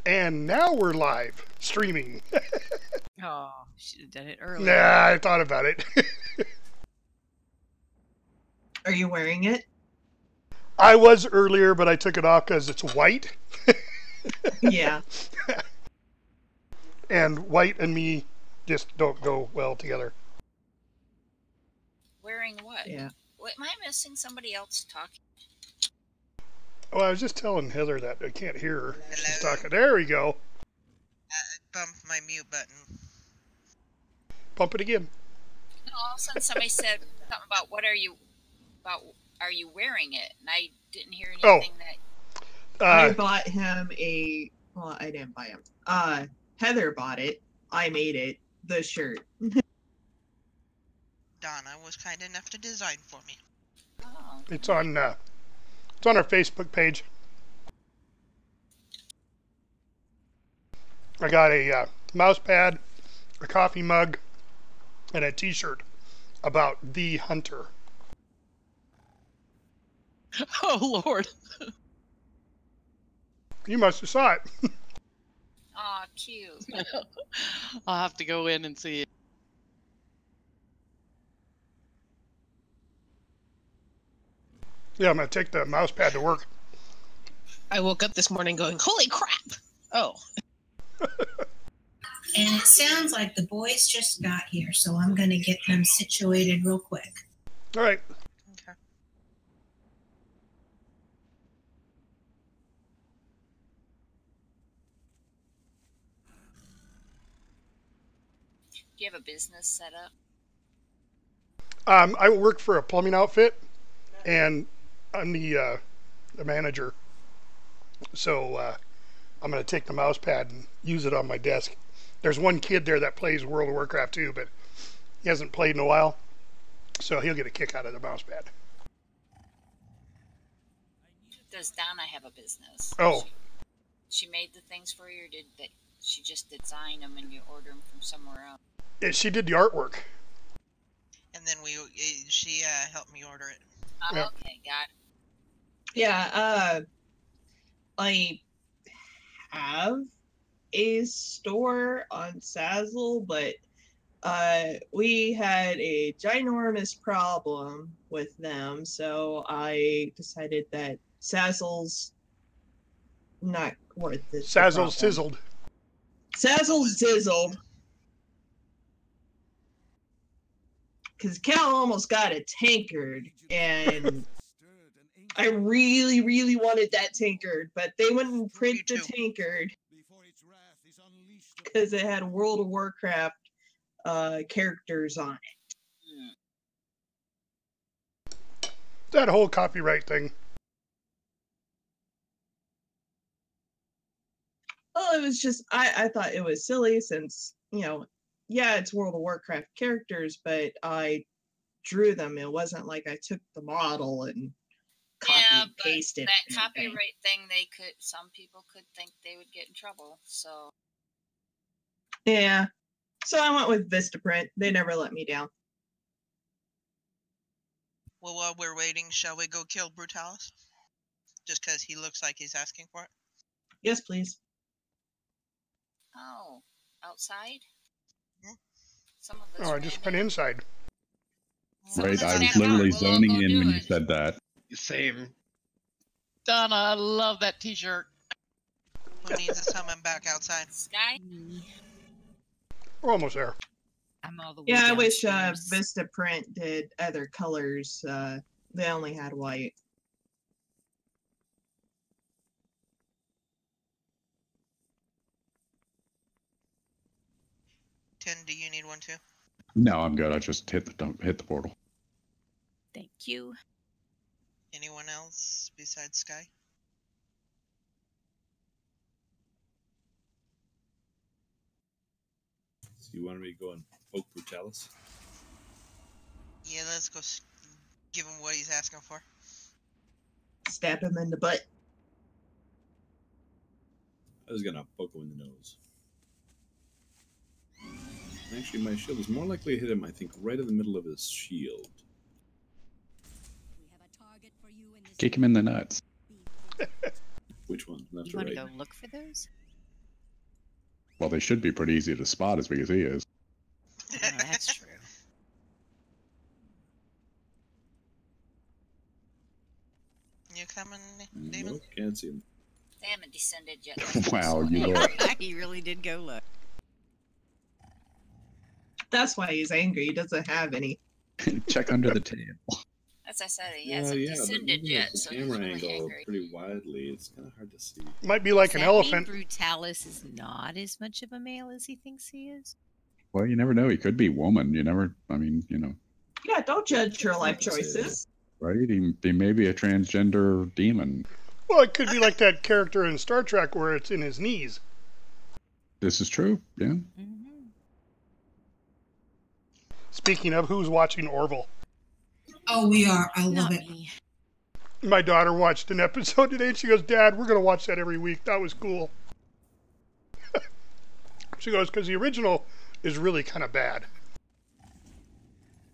And now we're live streaming. Oh, should have done it earlier. Nah, I thought about it. Are you wearing it? I was earlier, but I took it off because it's white. Yeah. And white and me just don't go well together. Wearing what? Yeah. What, am I missing somebody else talking? Oh, I was just telling Heather that I can't hear her. Hello? She's talking. There we go. I bumped my mute button. Pump it again. And all of a sudden somebody said something about are you wearing it? And I didn't hear anything that... I bought him a... Well, I didn't buy him. Heather bought it. I made it. The shirt. Donna was kind enough to design for me. Oh. It's on our Facebook page. I got a mouse pad, a coffee mug, and a t-shirt about the hunter. Oh, Lord. You must have saw it. Aw, cute. I'll have to go in and see it. Yeah, I'm going to take the mouse pad to work. I woke up this morning going, holy crap! Oh. And it sounds like the boys just got here, so I'm going to get them situated real quick. All right. Okay. Do you have a business set up? I work for a plumbing outfit, and I'm the manager. So I'm going to take the mouse pad and use it on my desk. There's one kid there that plays World of Warcraft too, but he hasn't played in a while, so he'll get a kick out of the mouse pad. Does Donna have a business? Oh. She made the things for you, or did that? She just design them and you order them from somewhere else? Yeah, she did the artwork. And then she helped me order it. Oh, Yeah. okay, got it. Yeah, I have a store on Sazzle, but we had a ginormous problem with them, so I decided that Sazzle's not worth it. Sazzle sizzled. Sazzle sizzled. Because Cal almost got a tankard, and I really, really wanted that tankard, but they wouldn't print the tankard because it had World of Warcraft characters on it. That whole copyright thing. Well, it was just, I thought it was silly since, you know, yeah, it's World of Warcraft characters, but I drew them. It wasn't like I took the model and copy and pasted. That copyright thing, some people could think they would get in trouble, so. Yeah. So I went with Vistaprint. They never let me down. Well, while we're waiting, shall we go kill Brutalis? Just because he looks like he's asking for it? Yes, please. Oh, outside? Hmm? Some of us Oh, I just went inside. Right, I was literally zoning in when you said that. Same. Donna, I love that t-shirt. Who needs us coming back outside? Sky? We're almost there. I'm all the way Yeah, I wish downstairs. Vistaprint did other colors. They only had white. Tin, do you need one too? No, I'm good. I just hit the portal. Thank you. Anyone else besides Sky? So you wanted me to go and poke Brutalis? Yeah, let's go give him what he's asking for. Stab him in the butt. I was gonna poke him in the nose. Actually, my shield is more likely to hit him, I think, right in the middle of his shield. Kick him in the nuts. Which one? Left You or want to right? go look for those? Well, they should be pretty easy to spot as big as he is. That's true. You coming, Damon? Nope, can't see him. They haven't descended yet. That's Wow, what you I look. saw. He really did go look. That's why he's angry. He doesn't have any. Check under the table. As I said, he Well, hasn't yeah, but descended moving yet, the so he's camera really angle angry. pretty widely. It's kind of hard to see. Might be like Does an that mean elephant. Brutalis is not as much of a male as he thinks he is. Well, you never know. He could be woman. You never. I mean, you know, Yeah, don't judge your life choices. right? He may be a transgender demon. Well, it could be like that character in Star Trek where it's in his knees. This is true. Yeah. Mm-hmm. Speaking of, who's watching Orville? Oh, we are. I love Not it. me. My daughter watched an episode today and she goes, Dad, we're going to watch that every week. That was cool. She goes, because the original is really kind of bad.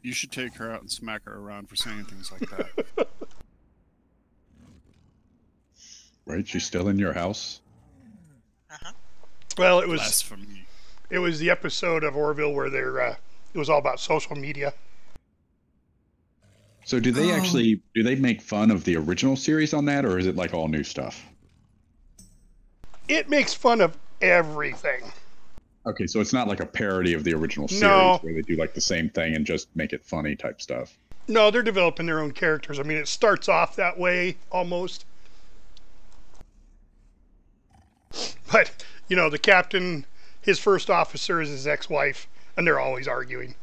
You should take her out and smack her around for saying things like that. Right? She's still in your house. Uh-huh. Well, it was Blasphemy. the episode of Orville where they're it was all about social media. So do they make fun of the original series on that, or is it like all new stuff? It makes fun of everything. Okay, so it's not like a parody of the original series No. where they do like the same thing and just make it funny type stuff. No, they're developing their own characters. I mean, it starts off that way almost. But, you know, the captain, his first officer is his ex-wife, and they're always arguing.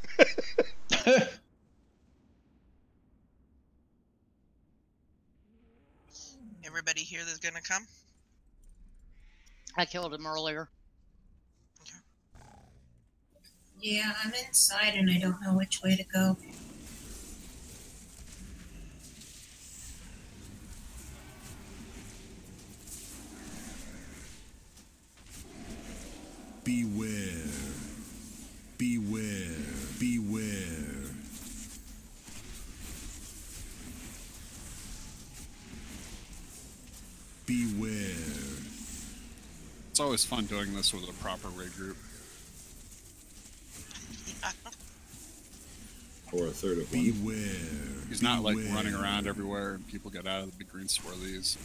Everybody here that's gonna come? I killed him earlier. Yeah, I'm inside and I don't know which way to go. Beware. Beware. Beware. Beware. It's always fun doing this with a proper raid group. Or a third of one. Beware. He's not like running around everywhere and people get out of the big green swirlies.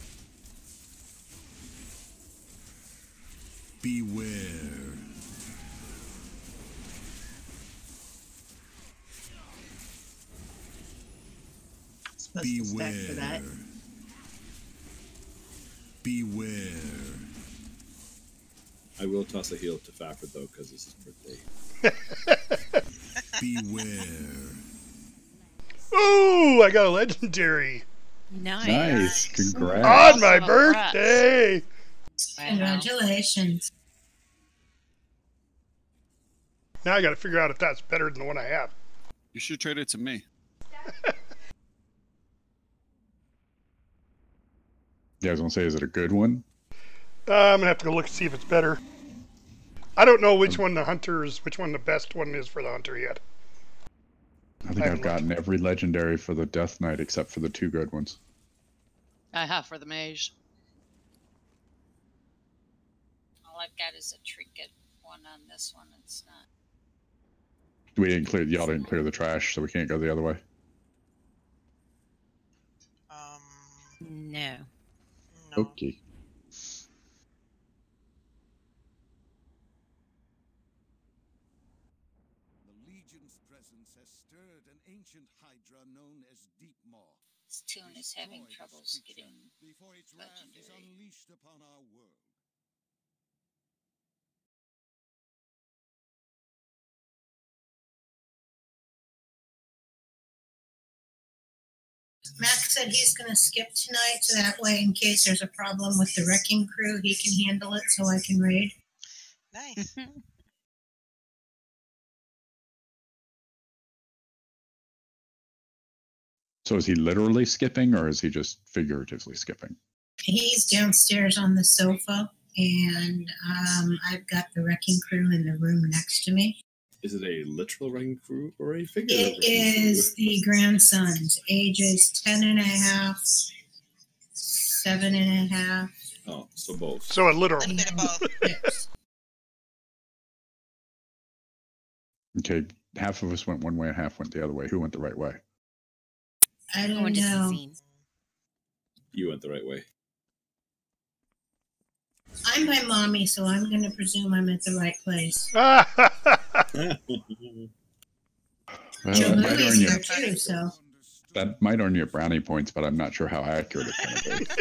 Beware. Supposed to stack for that. Beware. I will toss a heel to Fafford though, because it's his birthday. Beware. Ooh, I got a legendary Nice. Nice. Congrats. on my Congrats. birthday. Congratulations. Now I got to figure out if that's better than the one I have. You should trade it to me. Yeah, I was gonna say, is it a good one? I'm gonna have to go look and see if it's better. I don't know which one the best one is for the hunter yet. I think I've gotten every legendary for the Death Knight except for the two good ones. I have for the mage. All I've got is a trinket one on this one. It's not. Y'all didn't clear the trash, so we can't go the other way. No. No. Okay. The Legion's presence has stirred an ancient hydra known as Deep Maw. This tune is having Destroy troubles this creature getting before its wrath is legendary. unleashed upon our world. Max said he's going to skip tonight, so that way, in case there's a problem with the wrecking crew, he can handle it so I can raid. Nice. So is he literally skipping, or is he just figuratively skipping? He's downstairs on the sofa, and I've got the wrecking crew in the room next to me. Is it a literal wrecking crew or a figurative? It is the grandsons, ages 10 and a half, 7 and a half. Oh, so both. So a literal. A bit of both. Yes. Okay, half of us went one way and half went the other way. Who went the right way? I don't know. You went the right way. I'm by mommy, so I'm going to presume I'm at the right place. Well, Joe that might Louie's earn you, here too, so. that might earn you brownie points, but I'm not sure how accurate it's going to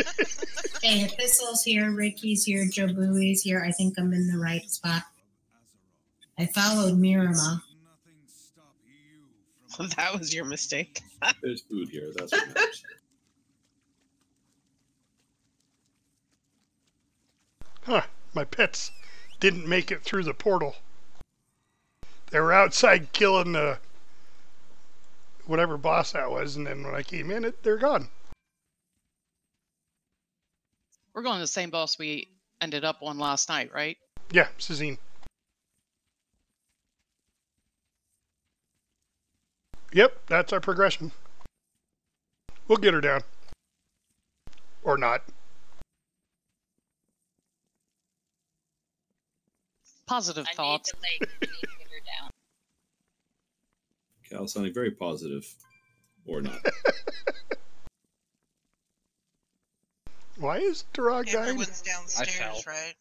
be. Hey, Epistle's here, Ricky's here, Joe Bowie's here. I think I'm in the right spot. I followed Mirama. That was your mistake. There's food here. That's what matters. Huh. My pets didn't make it through the portal. They were outside killing whatever boss that was, and then when I came in, they're gone. We're going to the same boss we ended up on last night, right? Yeah, Sazine. Yep, that's our progression. We'll get her down. Or not. Positive thoughts. I need to get her down. Cal sounding very positive. Or not. Why is Durag dying? Everyone's downstairs, right?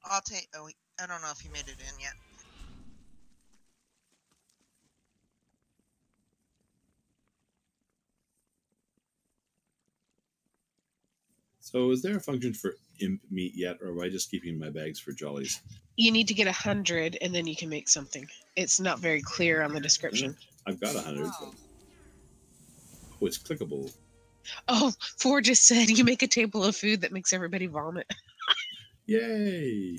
I'll take... Oh, I don't know if you made it in yet. So is there a function for imp meat yet, or am I just keeping my bags for jollies? You need to get 100, and then you can make something. It's not very clear on the description. I've got 100. Oh, it's clickable. Oh, Ford just said you make a table of food that makes everybody vomit. Yay!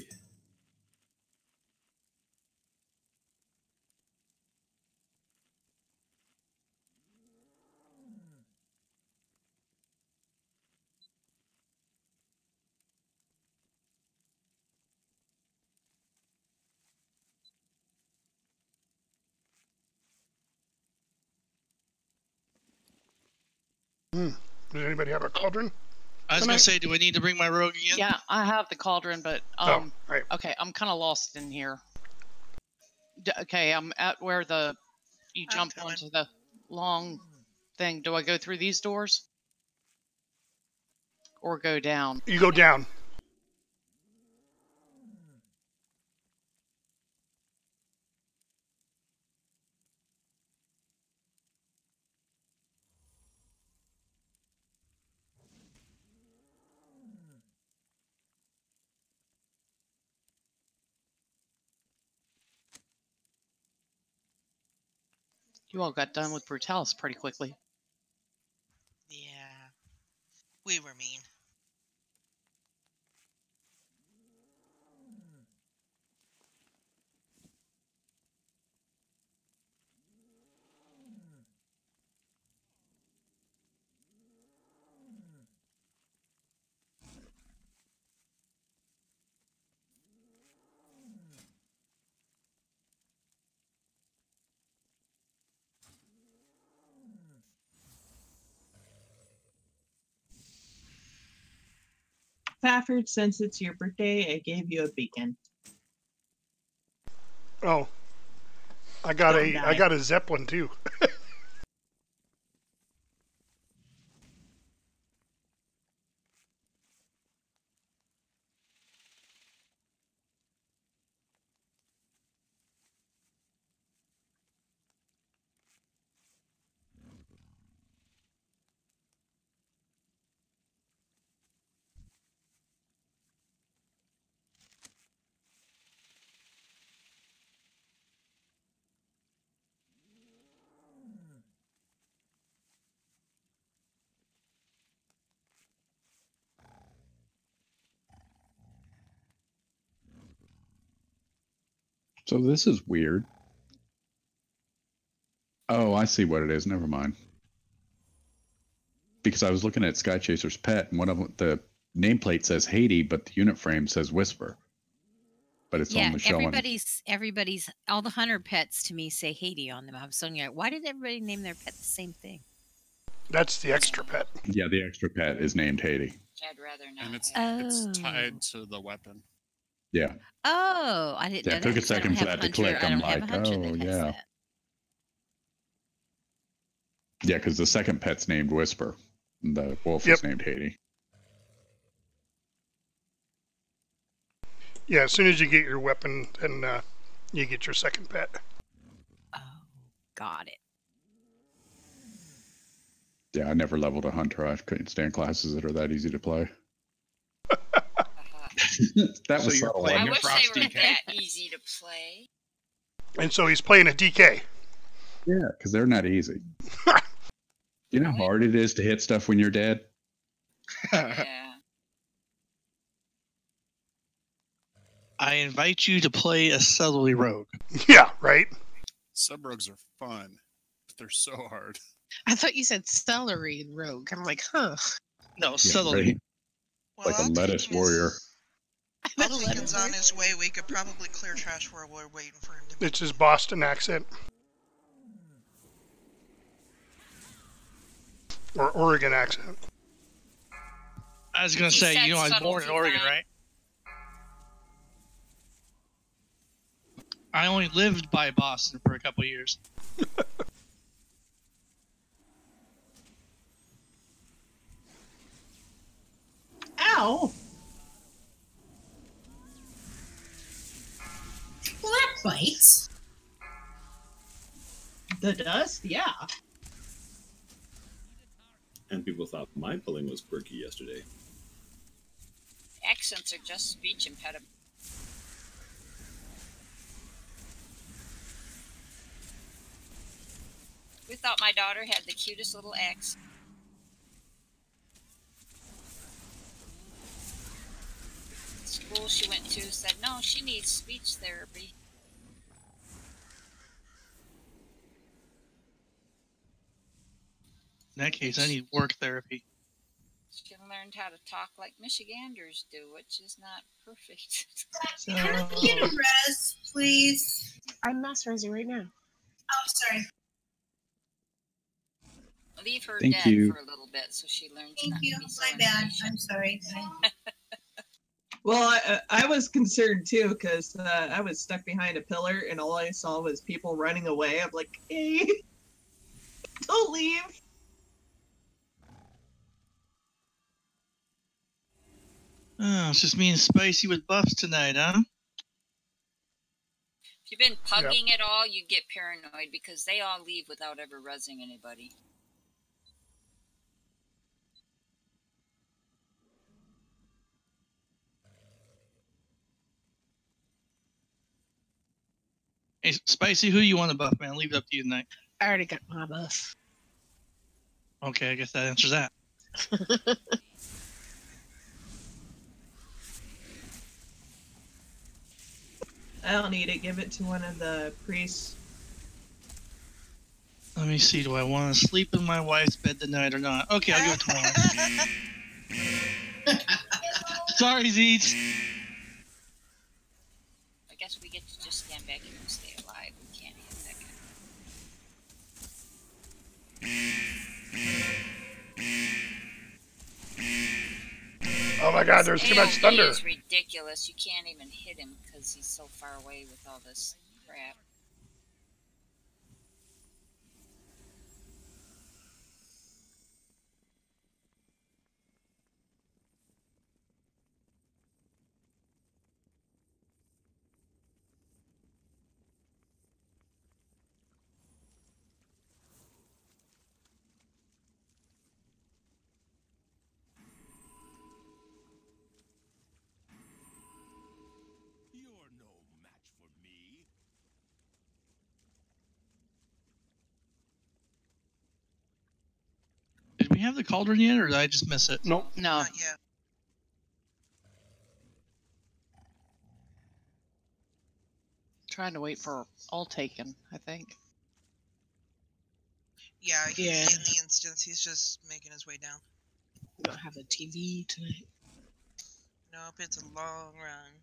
Does anybody have a cauldron? I was going to say, do I need to bring my rogue again? Yeah, I have the cauldron, but right. Okay, I'm kind of lost in here. Okay, I'm at where you jump onto the long thing. Do I go through these doors? Or go down? You go down. You all got done with Brutalis pretty quickly. Yeah. We were mean. Fafford, since it's your birthday, I gave you a beacon. Oh, I got a Zeppelin too. So this is weird. Oh, I see what it is. Never mind. Because I was looking at Sky Chaser's pet, and one of them, the nameplate says Haiti, but the unit frame says Whisper. But it's only showing. Everybody's, all the hunter pets to me say Haiti on them. I was wondering, why did everybody name their pet the same thing? That's the extra pet. Yeah, the extra pet is named Haiti. I'd rather not. And it's tied to the weapon. Yeah. Oh, I didn't Yeah, know it that. took a 'cause I don't second for have a that to hunter. click. I I'm don't have a like, hunter oh, that has yeah. that. Yeah, because the second pet's named Whisper. And the wolf is named Haiti. Yeah, as soon as you get your weapon, then you get your second pet. Oh, got it. Yeah, I never leveled a hunter. I couldn't stand classes that are that easy to play. That was you're subtle. playing I wasn't wish it? they were that easy to play. And so he's playing a DK. Yeah, because they're not easy. You know how hard it is to hit stuff when you're dead? Yeah. I invite you to play a subtly rogue. Yeah, right? Sub rogues are fun, but they're so hard. I thought you said celery rogue. I'm like, huh. No, Yeah, subtly. right. Like a lettuce warrior. Lincoln's on his way. We could probably clear trash while we're waiting for him to. It's his Boston accent. Or Oregon accent. I was going to say, you know, I was born in Oregon, right? I only lived by Boston for a couple of years. Ow! Well, that bites. The dust? Yeah. And people thought my pulling was quirky yesterday. Accents are just speech impediments. We thought my daughter had the cutest little accent. The school she went to said, no, she needs speech therapy. In that case, I need work therapy. She learned how to talk like Michiganders do, which is not perfect. Can I get a res, please? I'm mass resing right now. Oh, sorry. Leave her Thank dead you. for a little bit so she learns Thank not you. to be so My bad. impatient. I'm sorry. Well, I was concerned too because I was stuck behind a pillar and all I saw was people running away. I'm like, hey, don't leave. Oh, it's just me and Spicy with buffs tonight, huh? If you've been pugging it all, you get paranoid because they all leave without ever rezzing anybody. Hey, Spicy, who you want to buff, man? Leave it up to you tonight. I already got my buff. Okay, I guess that answers that. I don't need it. Give it to one of the priests. Let me see. Do I want to sleep in my wife's bed tonight or not? Okay, I'll give it tomorrow. Sorry, Zeets. I guess we get to just stand back here and stay alive. We can't hit that guy. Oh my god, there's too much thunder. It's ridiculous. You can't even hit him because he's so far away with all this crap. You're no match for me. Did we have the cauldron yet, or did I just miss it? Nope. No. Not yet. Trying to wait for all taken, I think. Yeah, he's Yeah. in the instance. He's just making his way down. We don't have a TV tonight. Nope, it's a long run.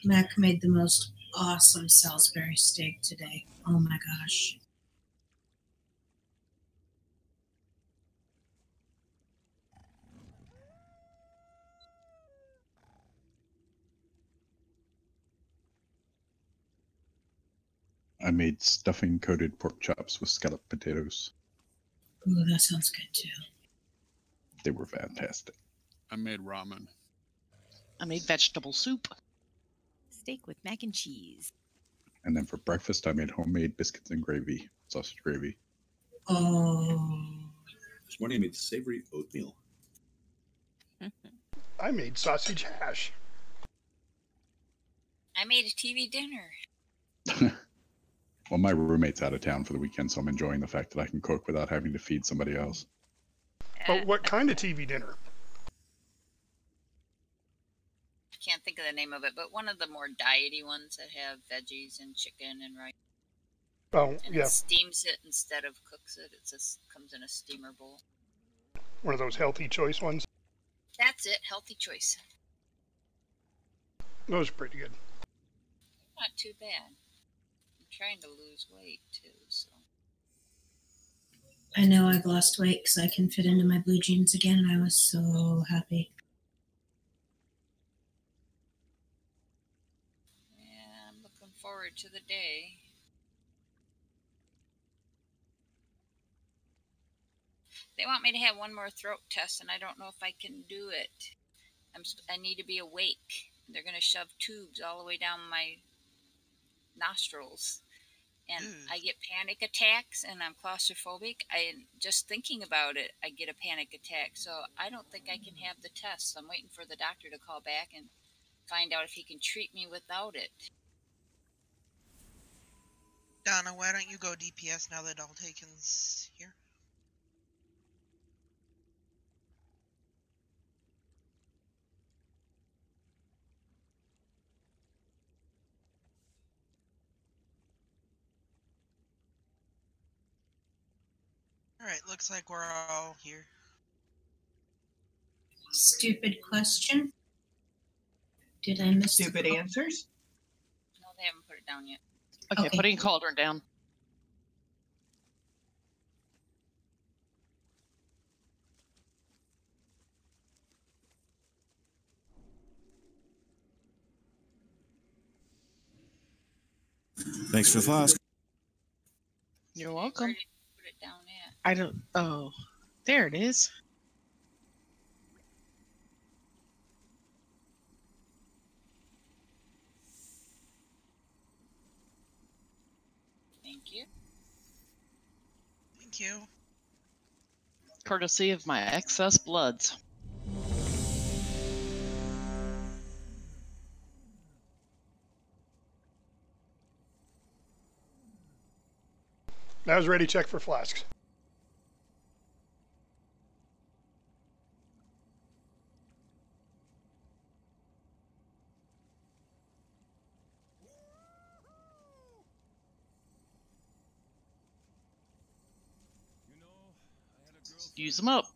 Mac made the most awesome Salisbury steak today. Oh my gosh. I made stuffing coated pork chops with scalloped potatoes. Ooh, that sounds good too. They were fantastic. I made ramen. I made vegetable soup. Steak with mac and cheese. And then for breakfast, I made homemade biscuits and gravy, sausage gravy. Oh. This morning I made savory oatmeal. I made sausage hash. I made a TV dinner. Well, my roommate's out of town for the weekend, so I'm enjoying the fact that I can cook without having to feed somebody else. But what kind of TV dinner? I can't think of the name of it, but one of the more diety ones that have veggies and chicken and rice. Oh, And yeah. it steams it instead of cooks it. It just comes in a steamer bowl. One of those healthy choice ones. That's it. Healthy choice. Those are pretty good. Not too bad. I'm trying to lose weight too, so. I know I've lost weight because I can fit into my blue jeans again, and I was so happy. Yeah, I'm looking forward to the day. They want me to have one more throat test, and I don't know if I can do it. I need to be awake. They're going to shove tubes all the way down my nostrils. And I get panic attacks, and I'm claustrophobic. Just thinking about it, I get a panic attack. So I don't think I can have the test. So I'm waiting for the doctor to call back and find out if he can treat me without it. Donna, why don't you go DPS now that Altaken's here? Alright, looks like we're all here. Stupid question. Did I miss stupid answers? No, they haven't put it down yet. Okay, putting Cauldron down. Thanks for the flask. You're welcome. Put it down at. I don't. Oh, there it is. Thank you. Thank you. Courtesy of my excess bloods. I was ready to check for flasks. Use them up.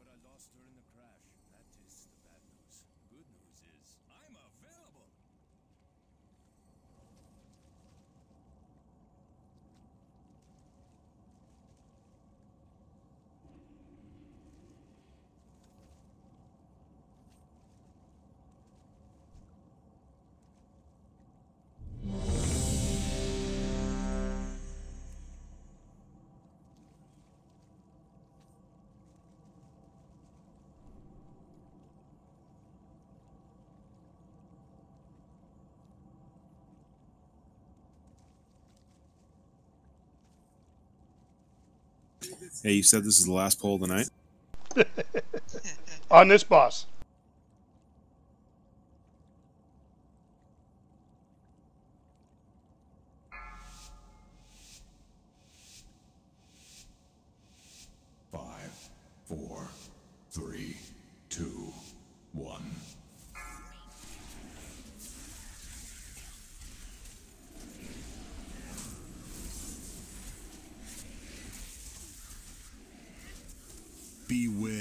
Hey, you said this is the last poll of the night? On this boss. Five, 4, 3, 2, 1. Beware.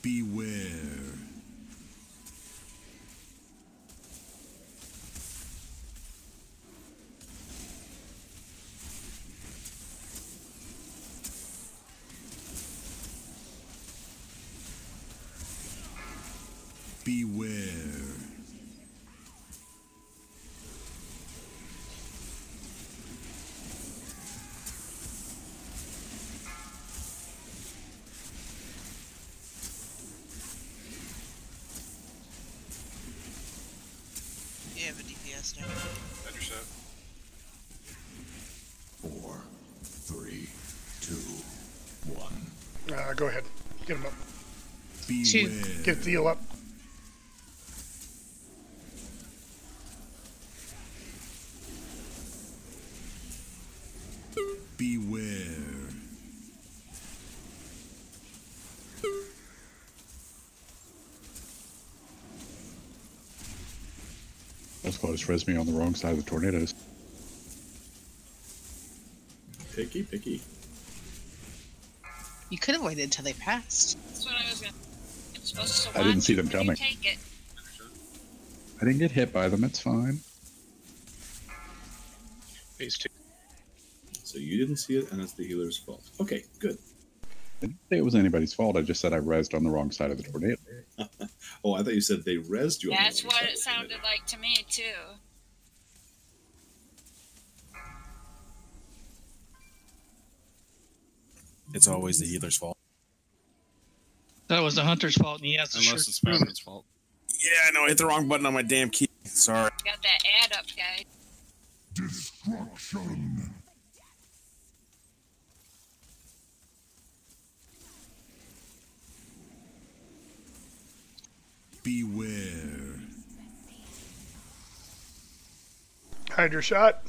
Beware. Beware. You have a DPS now. That your shot. 4, 3, 2, 1. Go ahead. Get him up. Beware. Get Theo up. Beware. That's close. Frisbee on the wrong side of the tornadoes. Picky, picky. You could have waited until they passed. That's what I was going to. Supposed to I didn't watch see it them when you coming. Take it. I didn't get hit by them. It's fine. Phase 2. So you didn't see it, and that's the healer's fault. Okay, good. I didn't say it was anybody's fault. I just said I rezzed on the wrong side of the tornado. Oh, I thought you said they rezzed you. That's on the what side it of the sounded tornado. like to me, too. It's always the healer's fault. That was the hunter's fault, and he has to Unless it's Fafford's fault. Yeah, I know. I hit the wrong button on my damn key. Sorry. Got that ad up, guys. Destruction. Beware. Hydra shot.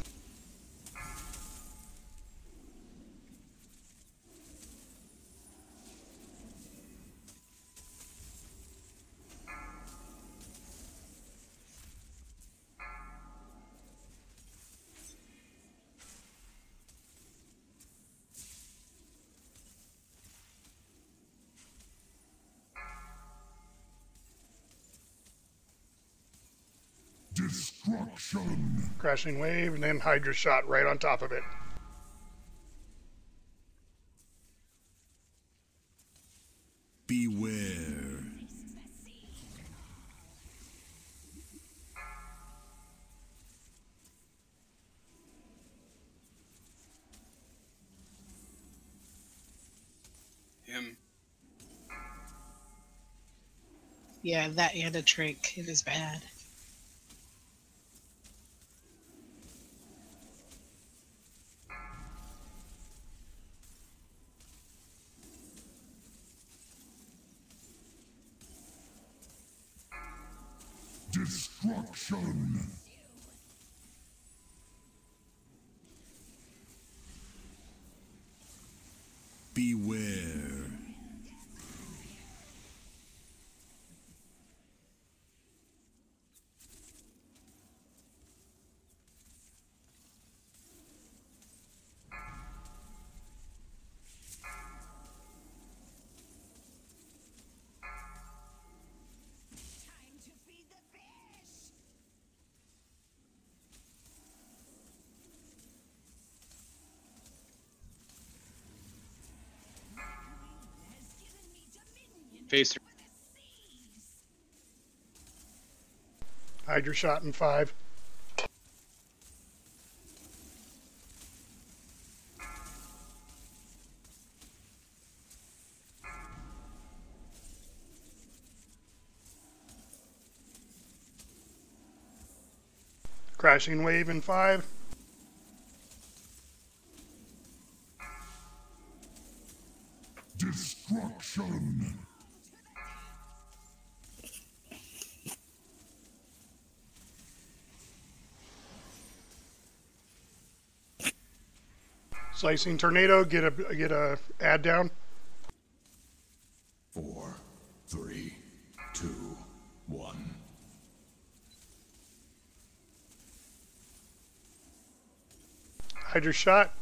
Destruction. Crashing wave, and then Hydra shot right on top of it. Beware. Him. Yeah, that and a trick. It is bad. Destruction. Beware. Phase 3. Hydra shot in 5. Crashing wave in 5. Destruction. Slicing tornado, get a add down. 4, 3, 2, 1. Hydra shot.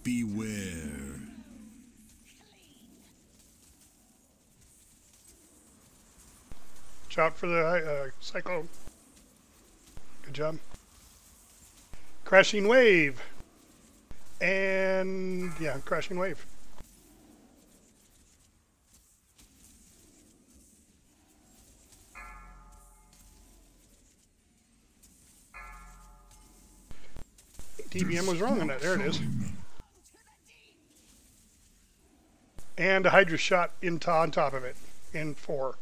Beware. Watch out for the cyclone. Good job. Crashing wave. And yeah, crashing wave. DBM was wrong on that. There it is. And a Hydra shot on top of it. In 4.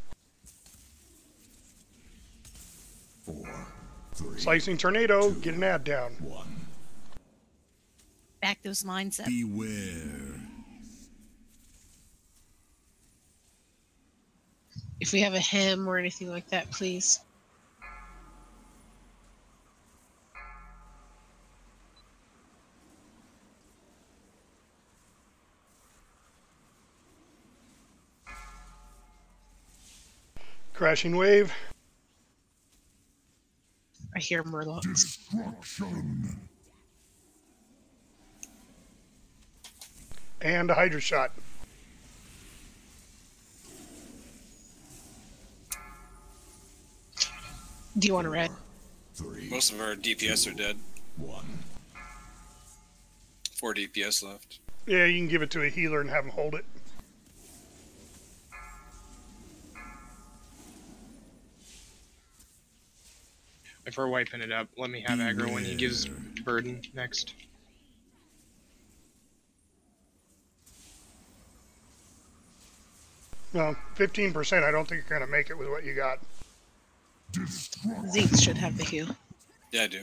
4, 3. Slicing tornado. Get an ad down. 1. Back those lines up. Beware. If we have a hem or anything like that, please. Crashing wave. I hear Murlocs. Destruction. And a Hydra shot. Do you want a red? 3. Most of our DPS are dead. 1. 4 DPS left. Yeah, you can give it to a healer and have him hold it. If we're wiping it up, let me have aggro when he gives burden next. No, 15%. I don't think you're going to make it with what you got. Zeke should have the heal. Yeah, I do.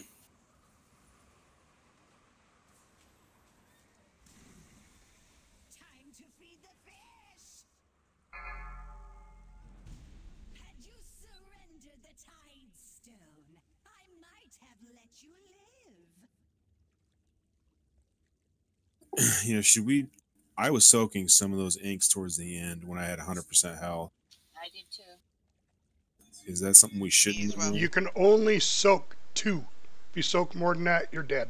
You know, should we? I was soaking some of those inks towards the end when I had 100% health. I did too. Is that something we shouldn't do? You can only soak 2. If you soak more than that, you're dead.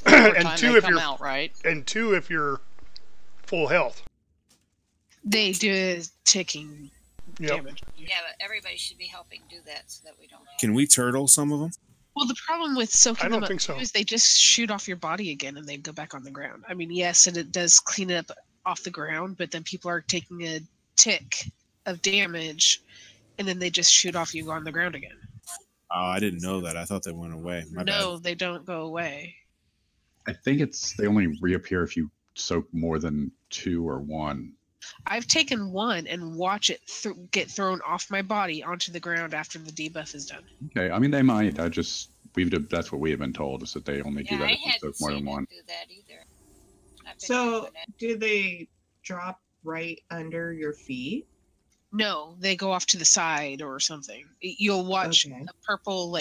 And 2 if you're out, right? And 2 if you're full health. They do a ticking damage. Yeah, but everybody should be helping do that so that we don't. Can we turtle some of them? Well, the problem with soaking them up think so. too is they just shoot off your body again and they go back on the ground. I mean, yes, and it does clean it up off the ground, but then people are taking a tick of damage and then they just shoot off you on the ground again. Oh, I didn't know that. I thought they went away. My No, bad. they don't go away. I think they only reappear if you soak more than 2 or 1. I've taken 1 and watch it get thrown off my body onto the ground after the debuff is done. Okay, I mean they might. That's what we have been told, is that they only do that if you soak more than 1. Do that either. So, do they drop right under your feet? No, they go off to the side or something. You'll watch a purple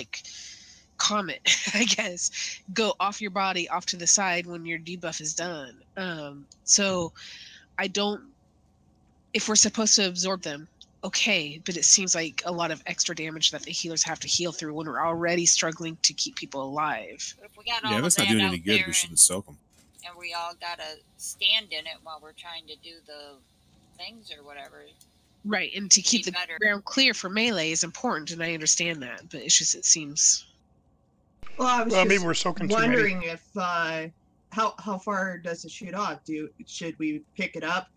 comet, I guess, go off your body off to the side when your debuff is done. So I don't. If we're supposed to absorb them, okay, but it seems like a lot of extra damage that the healers have to heal through when we're already struggling to keep people alive. But if we got all Yeah, if of it's not that doing out any good, there we shouldn't soak them. and we all gotta stand in it while we're trying to do the things or whatever. Right, and to keep the better. ground clear for melee is important, and I understand that, but it's just it seems. Well, I was Well, maybe just we're soaking too many. wondering if how far does it shoot off? Should we pick it up,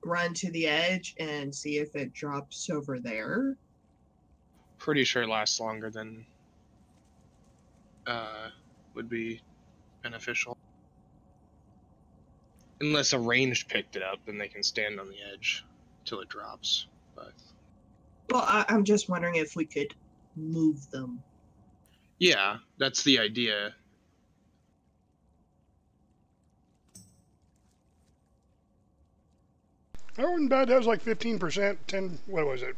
run to the edge, and see if it drops over there? Pretty sure it lasts longer than would be beneficial. Unless a ranged picked it up, then they can stand on the edge till it drops. But Well, I'm just wondering if we could move them. yeah, that's the idea. That wasn't bad. That was like 15%. 10. What was it?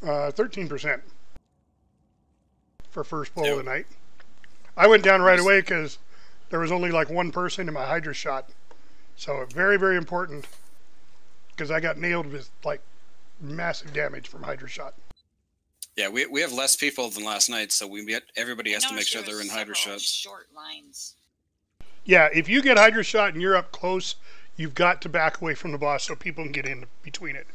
13% for first blow of the night. I went down right away because there was only like 1 person in my Hydra shot. So very, very important because I got nailed with like massive damage from Hydra shot. Yeah, we have less people than last night, so everybody has to make Notice sure there they're was in Hydra several shots. Short lines. Yeah, if you get Hydra shot and you're up close, you've got to back away from the boss so people can get in between it.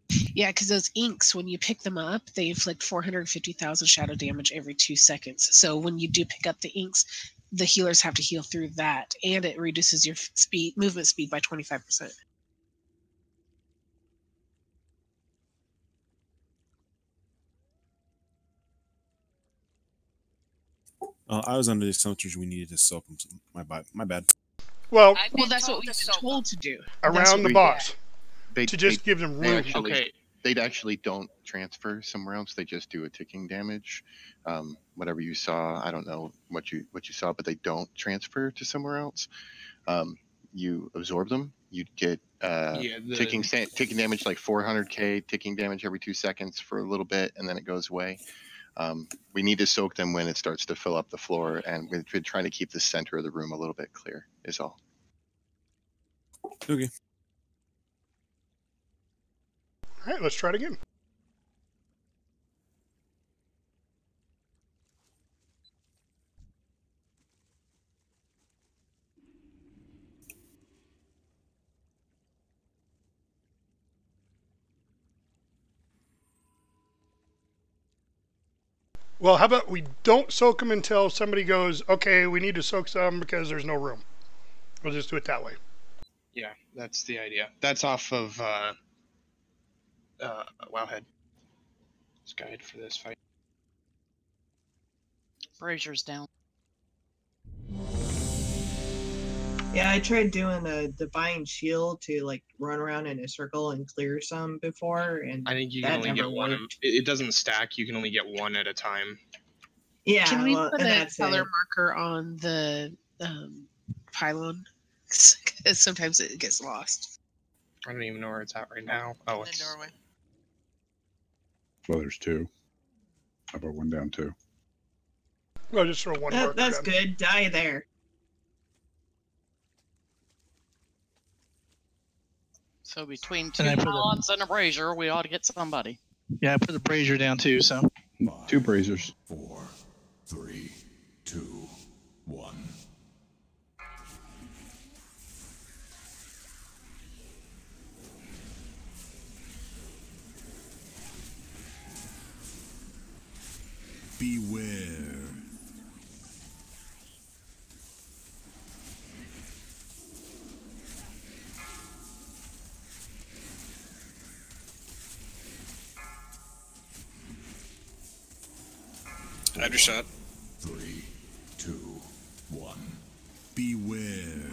Yeah, because those inks, when you pick them up, they inflict 450,000 shadow damage every 2 seconds. So when you do pick up the inks, the healers have to heal through that, and it reduces your movement speed by 25%. I was under the assumption we needed to soak them. My bad. Well, that's what we've been told to do. Around the boss. They to just give them room. They actually don't transfer somewhere else. They just do a ticking damage. Whatever you saw, I don't know what you saw, but they don't transfer to somewhere else. You absorb them. You get ticking damage like 400k ticking damage every 2 seconds for a little bit, and then it goes away. We need to soak them when it starts to fill up the floor, and we're trying to keep the center of the room a little bit clear. Is all. Okay. All right, let's try it again. Well, how about we don't soak them until somebody goes, okay, we need to soak some because there's no room. We'll just do it that way. Yeah, that's the idea. That's off of Wowhead. It's guide for this fight. Brazier's down. Yeah, I tried doing a divine shield to like run around in a circle and clear some before, and I think you can only get one. It doesn't stack. You can only get one at a time. Yeah, Can we well, put and a that's color it. marker on the pylon? Because sometimes it gets lost. I don't even know where it's at right now. Oh, it's doorway. Well, there's 2. How about one down 2? Well, just throw one marker That's down. good. Die there. So between 2 And I put a- pylons and a brazier, we ought to get somebody. Yeah, I put the brazier down too. So 2 braziers. 4, 3, 2, 1. Beware. Hydra shot. 3, 2, 1. Beware.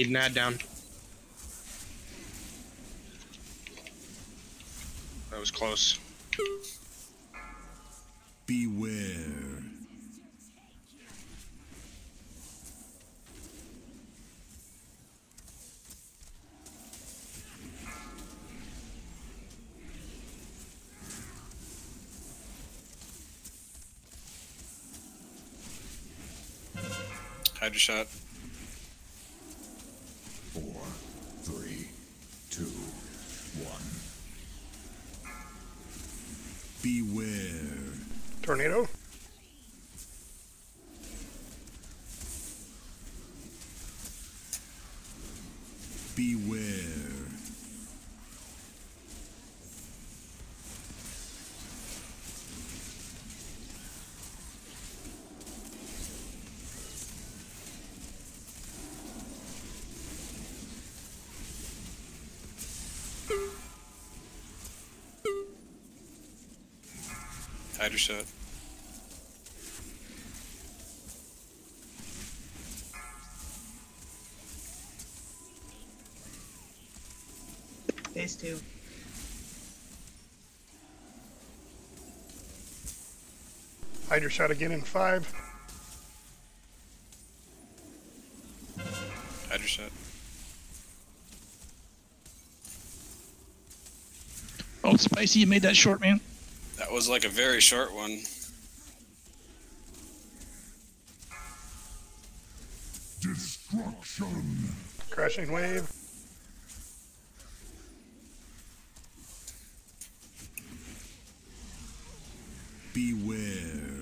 need an ad down. That was close. Beware. Hydra shot. 4, 3, 2, 1. Beware. Tornado. Beware. Hydra shot. Phase 2. Hydra shot again in 5. Hydra shot. Oh, Spicy, you made that short, man. That was like a very short one. Destruction. Crashing wave. Beware.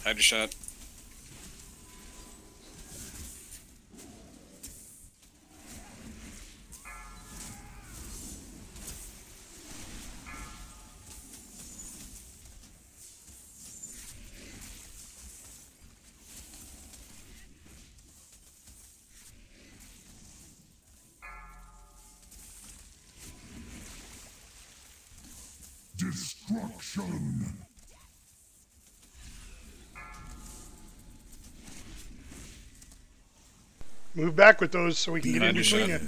Hydra shot. Destruction. Move back with those so we can get in between you. You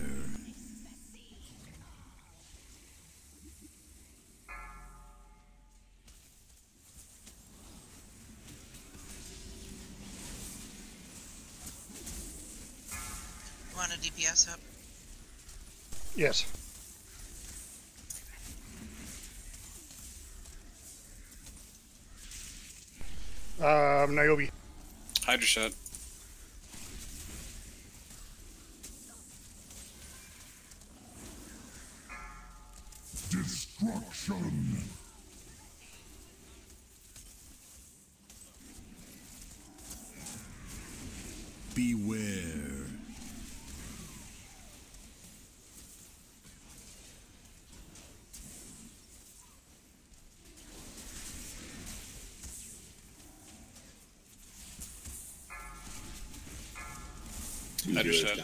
want a DPS up? Yes. Niobe. Hydra shot. Destruction. Beware. Hydra shot.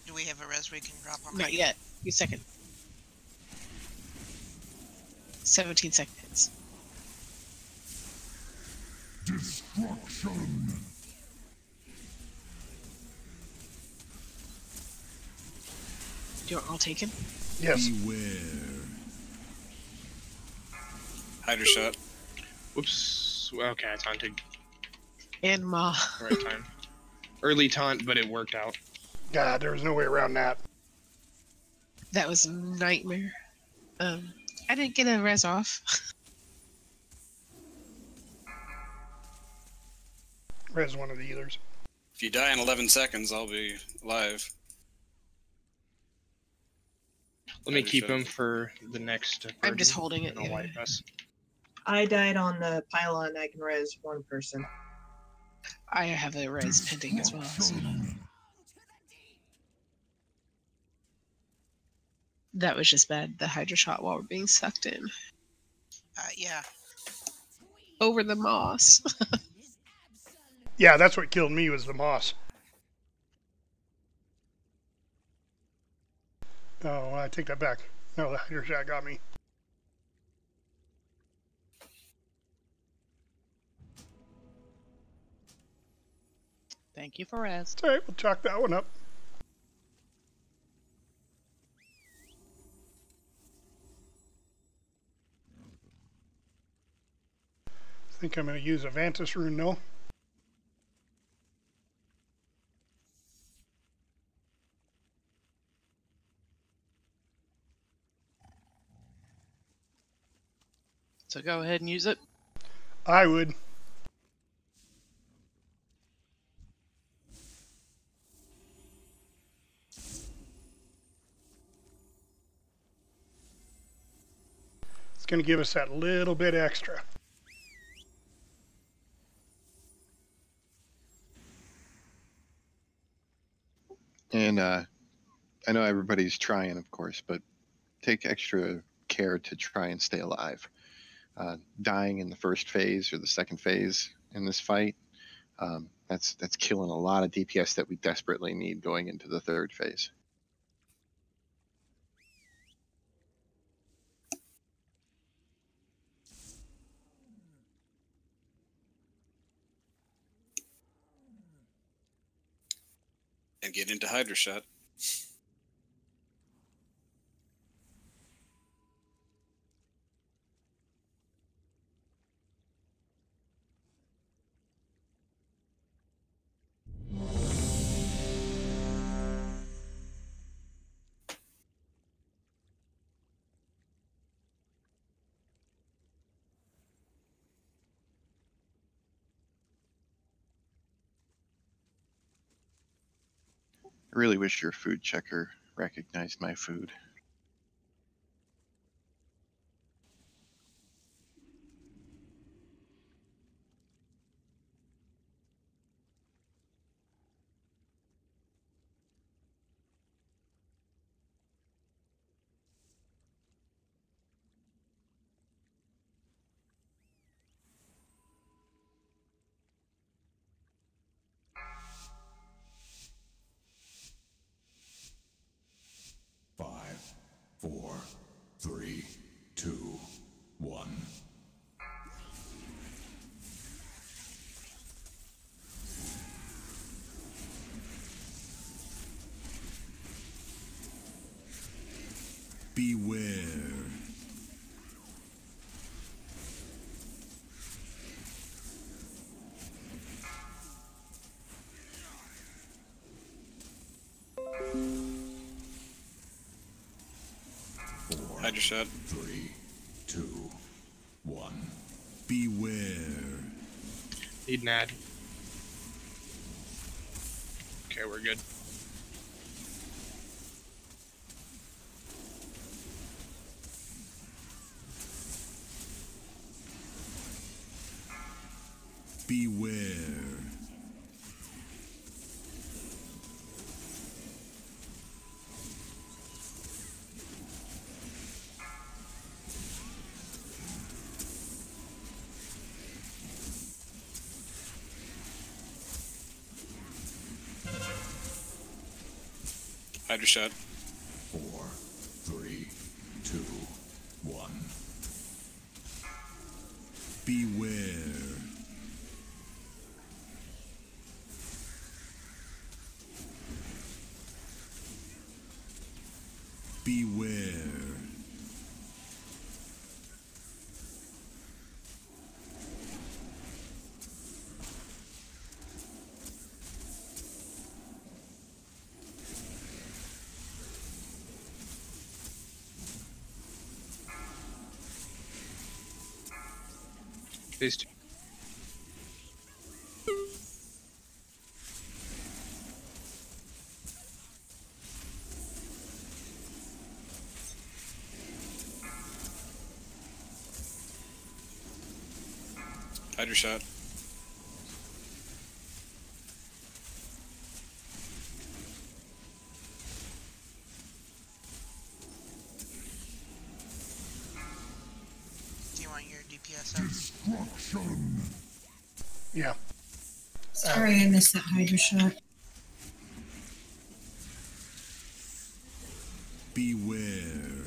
Do we have a res we can drop on? Not yet. Give me a second. 17 seconds. Destruction. Do you want all taken? Yes. Beware. Hydra shot. Whoops. Okay, I taunted. And Ma. Right time. Early taunt, but it worked out. God, there was no way around that. That was a nightmare. I didn't get a res off. Res one of the healers. If you die in 11 seconds, I'll be alive. Let me keep him for the next. I'm just holding it. Yeah. Wipe us. I died on the pylon. I can res one person. I have a res pending as well. So. That was just bad. The Hydra shot while we're being sucked in. Yeah. Over the moss. Yeah, that's what killed me was the moss. Oh, I take that back. No, the Hydra shot got me. Thank you for res. It's alright, we'll chalk that one up. I think I'm going to use a Vantis rune, no? So go ahead and use it. I would. It's going to give us that little bit extra. And I know everybody's trying, of course, but take extra care to try and stay alive. Dying in the first phase or the second phase in this fight, that's killing a lot of DPS that we desperately need going into the third phase. And get into Hydra shot. I really wish your food checker recognized my food. 3, 2, 1. Beware. Hydra shot. 3, 2, 1. Beware. Need an ad. Okay, we're good. Beware. Hydra shot. 4, 3, 2, 1. Beware. Beware. These two. Hydra shot. Do you want your DPS up? Destruction. Yeah. Sorry, I missed that Hydra shot. Beware.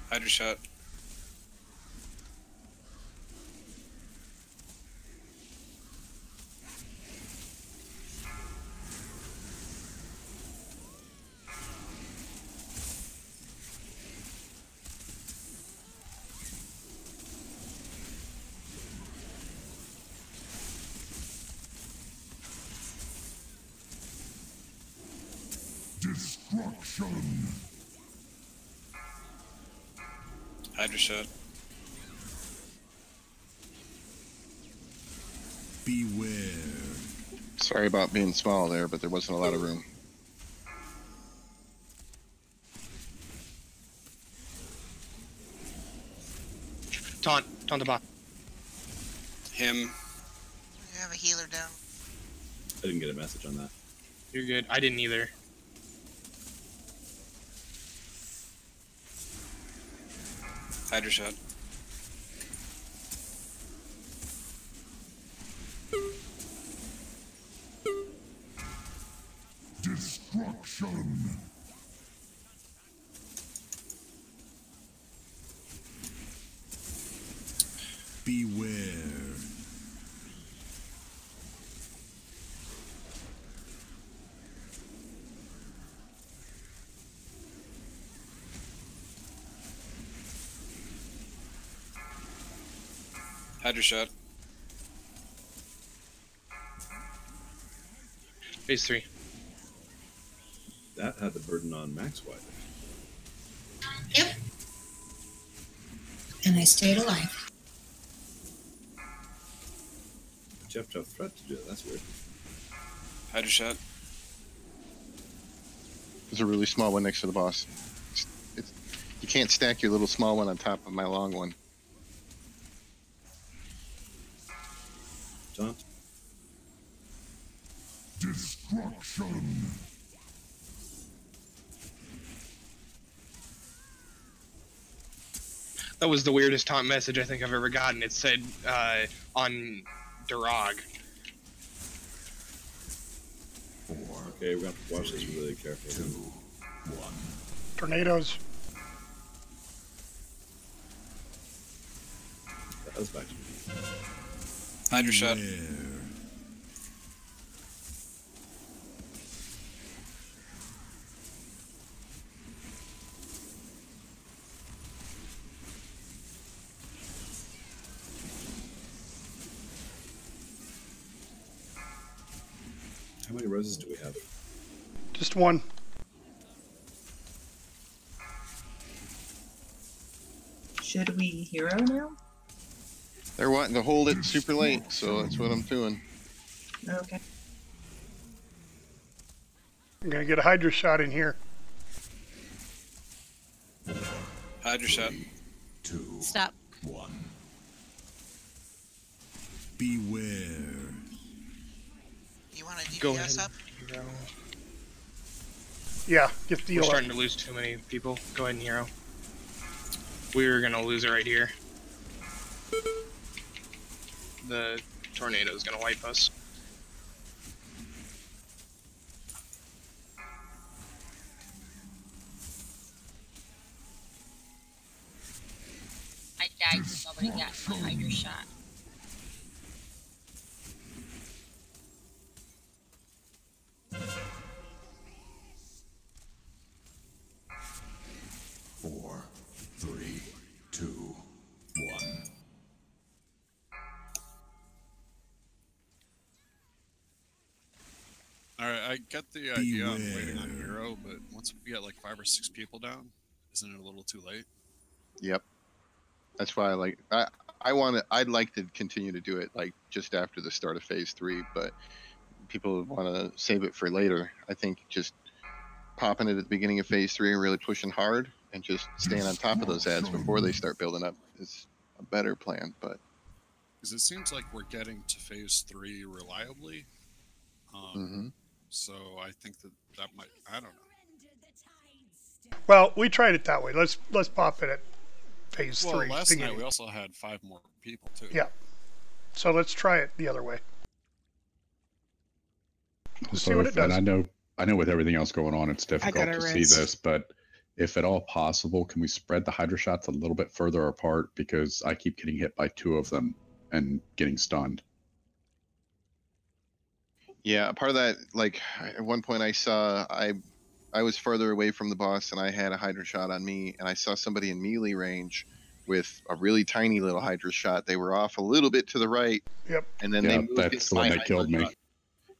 Hydra shot. Destruction. Hydra shot. Beware. Sorry about being small there, but there wasn't a lot of room. Taunt the bot. Him. We have a healer down. I didn't get a message on that. You're good. I didn't either. Hydra shot. Destruction. Beware. Hydra shot. Phase 3. That had the burden on Max White. Yep. And I stayed alive. But you have to have threat to do it. That's weird. Hydra shot. There's a really small one next to the boss. You can't stack your little small one on top of my long one. John? Destruction. That was the weirdest taunt message I think I've ever gotten. It said on Durag. 4, Okay, we're gonna have to watch this really carefully. Tornadoes. That was back to me. Hydra shot. How many roses do we have? Just one. Should we hero now? They're wanting to hold it super late, so that's what I'm doing. Okay. I'm gonna get a Hydra shot in here. Hydra shot. 2, Stop. 1. Beware. You want to Go DPS ahead. up? Hero. Yeah, get the We're deal. starting to lose too many people. Go ahead and hero. We're gonna lose it right here. The tornado is gonna wipe us. I died because nobody got my Hydra shot. Four, 3, 2, 1. Alright, I get the idea on waiting on hero, but once we get like 5 or 6 people down, isn't it a little too late? Yep. That's why I'd like to continue to do it like just after the start of phase 3, but people want to save it for later. I think just popping it at the beginning of phase 3 and really pushing hard and just staying on top of those ads before they start building up is a better plan, but Because it seems like we're getting to phase 3 reliably. So I think that might, I don't know. Well, we tried it that way. Let's pop it at phase 3. Well, last beginning. night we also had 5 more people too. Yeah. So let's try it the other way. Let's see what it does. And I know with everything else going on, it's difficult got to a see res. this, but if at all possible, can we spread the Hydra shots a little bit further apart? Because I keep getting hit by 2 of them and getting stunned. yeah, part of that, like at one point I saw I was further away from the boss and I had a Hydra shot on me, and I saw somebody in melee range with a really tiny little Hydra shot. They were off a little bit to the right. Yep. And then Yeah, they moved that's into the one my that killed Hydra me. shot.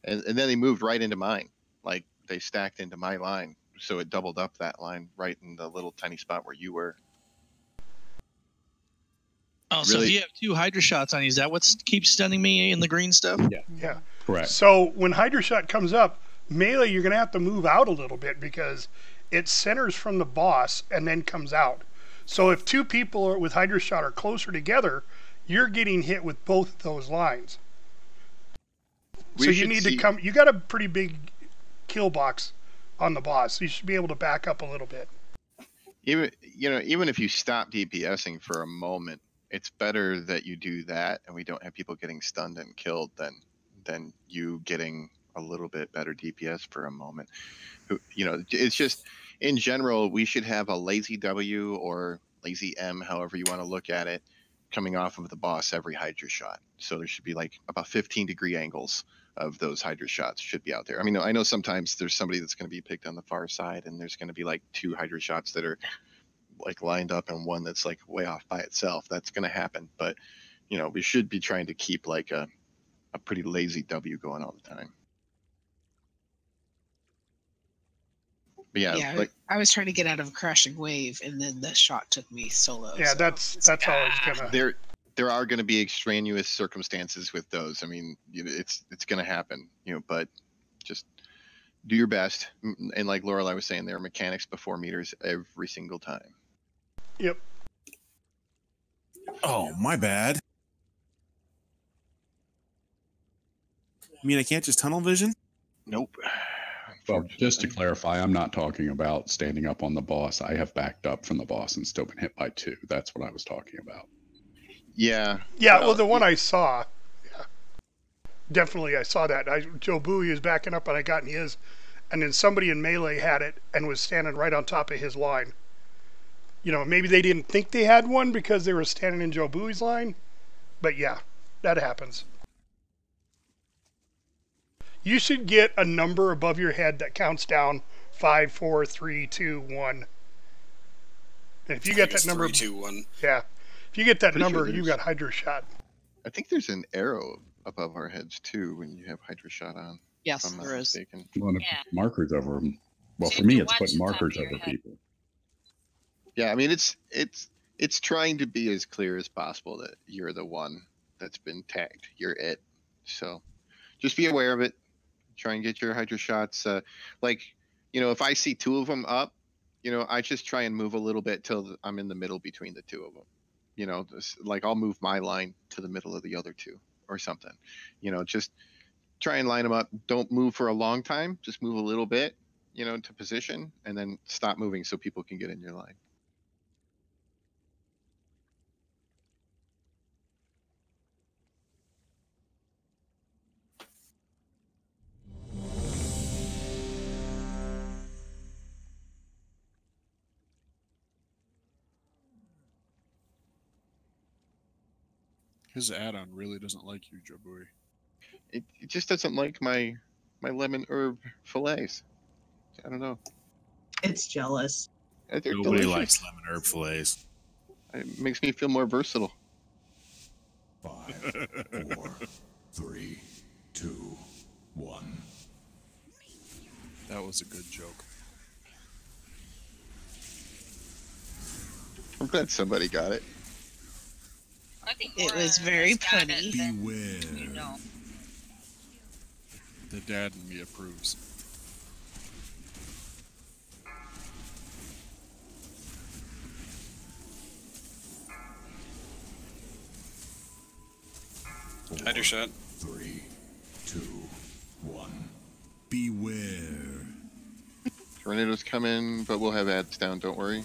And then they moved right into mine. Like they stacked into my line. So it doubled up that line right in the little tiny spot where you were. Oh, so if you have 2 Hydra shots on you, is that what keeps stunning me in the green stuff? Yeah. Correct. So when Hydra shot comes up, melee, you're going to have to move out a little bit because it centers from the boss and then comes out. So if 2 people with Hydra shot are closer together, you're getting hit with both of those lines. So you need to come. You got a pretty big kill box on the boss. So you should be able to back up a little bit. Even if you stop DPSing for a moment, it's better that you do that and we don't have people getting stunned and killed than you getting a little bit better DPS for a moment. It's just in general we should have a lazy W or lazy M, however you want to look at it, coming off of the boss every Hydra shot. So there should be like about 15-degree angles of those Hydra shots should be out there. I mean, I know sometimes there's somebody that's going to be picked on the far side and there's going to be like 2 Hydra shots that are like lined up and one that's like way off by itself. That's going to happen. But, we should be trying to keep like a pretty lazy W going all the time. But yeah, I was trying to get out of a crashing wave, and then the shot took me solo. Yeah, so that's always gonna. There are going to be extraneous circumstances with those. I mean, it's going to happen. But just do your best. And like Lorelai was saying, there are mechanics before meters every single time. Yep. Oh, my bad. I mean, I can't just tunnel vision? Nope. Well, just to clarify, I'm not talking about standing up on the boss. I have backed up from the boss and still been hit by 2. That's what I was talking about. Yeah. Yeah, well, the one I saw, definitely I saw that. Joe Bowie is backing up and I got in his, and then somebody in melee had it and was standing right on top of his line. You know, maybe they didn't think they had one because they were standing in Joe Bowie's line, but yeah, that happens. You should get a number above your head that counts down 5, 4, 3, 2, 1. And if you get that number, 3, 2, 1. Yeah, if you get that Pretty number, sure you got Hydra shot. I think there's an arrow above our heads too when you have Hydra shot on. Yes, if I'm not there is. mistaken. Well, and Yeah. markers over them. Well, So for you me, have it's to putting watch the top markers of your over head. people. Yeah, I mean it's trying to be as clear as possible that you're the one that's been tagged. You're it. So just be aware of it. Try and get your Hydra shots. Like, you know, if I see 2 of them up, you know, I just try and move a little bit till I'm in the middle between the 2 of them. You know, like I'll move my line to the middle of the other 2 or something. You know, just try and line them up. Don't move for a long time. Just move a little bit, you know, to position, and then stop moving so people can get in your line. His add-on really doesn't like you, Joe Bowie. It just doesn't like my lemon herb fillets. I don't know. It's jealous. They're Nobody delicious. likes lemon herb fillets. It makes me feel more versatile. 5, 4, 3, 2, 1. That was a good joke. I'm glad somebody got it. I think It Laura was very has got funny. it, then Beware. you know. The dad in me approves. Hydra shot. 3, 2, 1. Beware. Tornadoes coming, but we'll have ads down. Don't worry.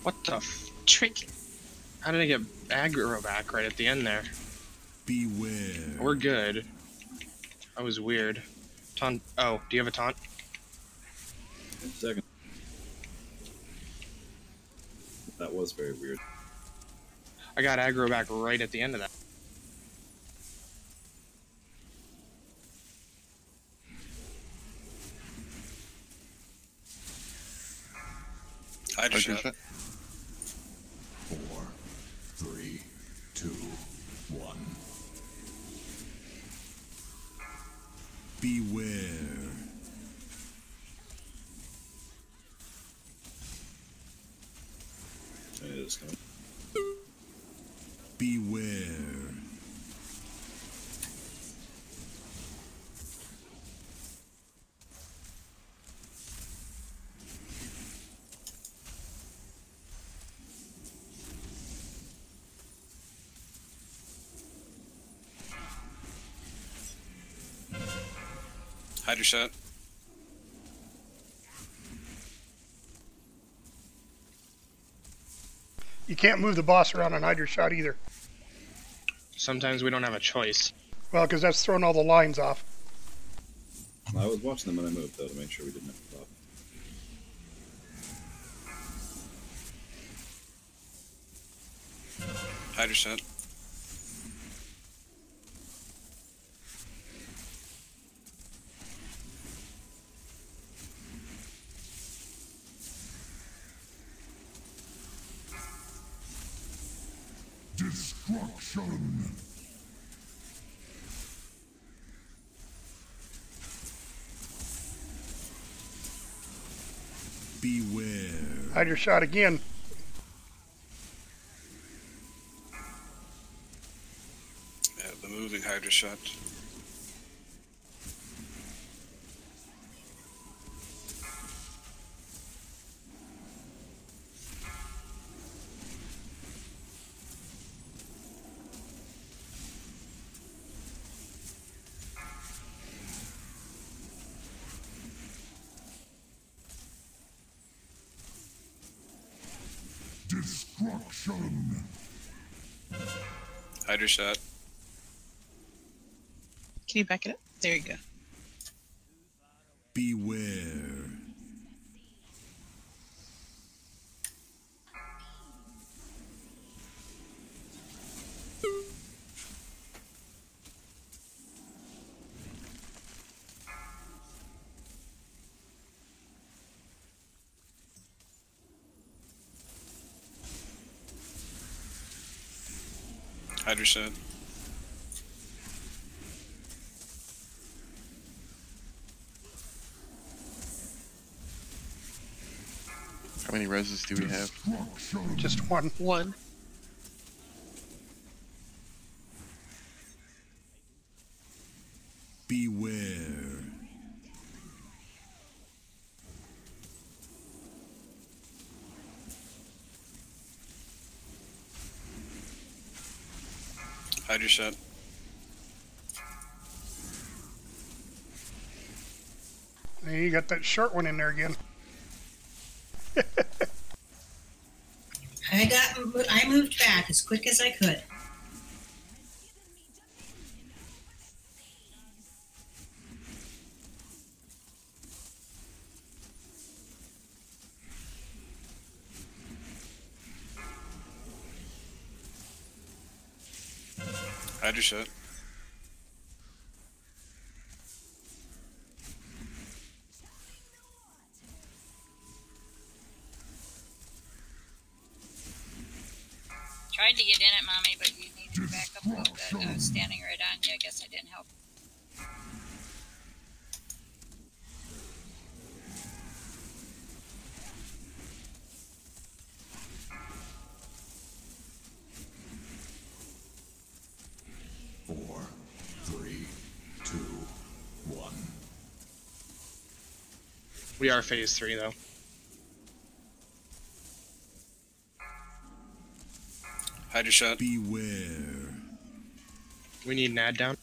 What the Tricky. How did I get aggro back right at the end there? Beware. We're good. That was weird. Taunt. Oh, do you have a taunt? Second. That was very weird. I got aggro back right at the end of that. Hydra shot. 4, 3, 2, 1. Beware. It is coming. Beware. Hydra shot. You can't move the boss around on Hydra shot either. Sometimes we don't have a choice. Well, because that's throwing all the lines off. I was watching them when I moved, though, to make sure we didn't have a problem. Hydra shot. Destruction. Beware. Hydra shot again. Yeah, the moving Hydra shot. Destruction. Hydra shot. Can you back it up? There you go. Hydra shot. How many reses do we have? Just one. One. Beware. Hydra shot. Hey, you got that short one in there again. I moved back as quick as I could. Hydra shot. Tried to get in it, Mommy, but you needed to back up a little bit. I was standing right on you. I guess I didn't help. Four, three, two, one. We are phase 3 though. Hydra shot. Beware. We need an ad down.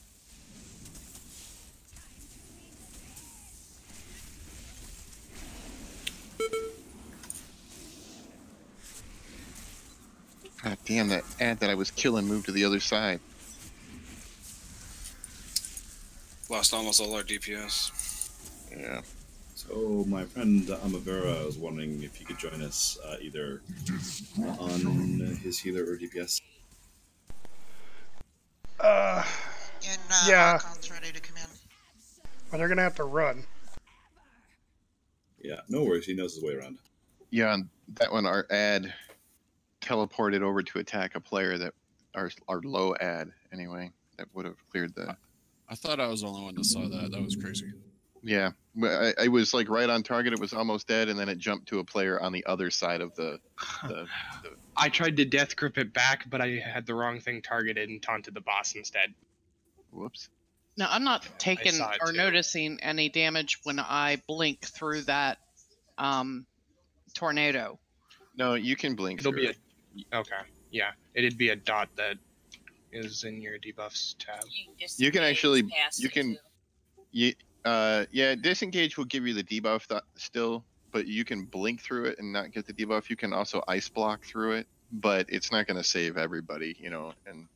God damn, that ad that I was killing moved to the other side. Lost almost all our DPS. Yeah. So my friend Amavera was wondering if he could join us either on his healer or DPS. Yeah. Archon's ready to come in. But they're gonna have to run. Yeah, no worries. He knows his way around. Yeah, on that one, our ad teleported over to attack a player that our low ad anyway. That would have cleared the. I thought I was the only one that saw that. That was crazy. Yeah, I was like right on target. It was almost dead, and then it jumped to a player on the other side of the I tried to death grip it back, but I had the wrong thing targeted and taunted the boss instead. Whoops. No, I'm not taking saw it or too. noticing any damage when I blink through that tornado. No, you can blink. It'll through be it. okay. Yeah, it'd be a dot that is in your debuffs tab. You can actually yeah, disengage will give you the debuff still, but you can blink through it and not get the debuff. You can also ice block through it, but it's not going to save everybody, you know, and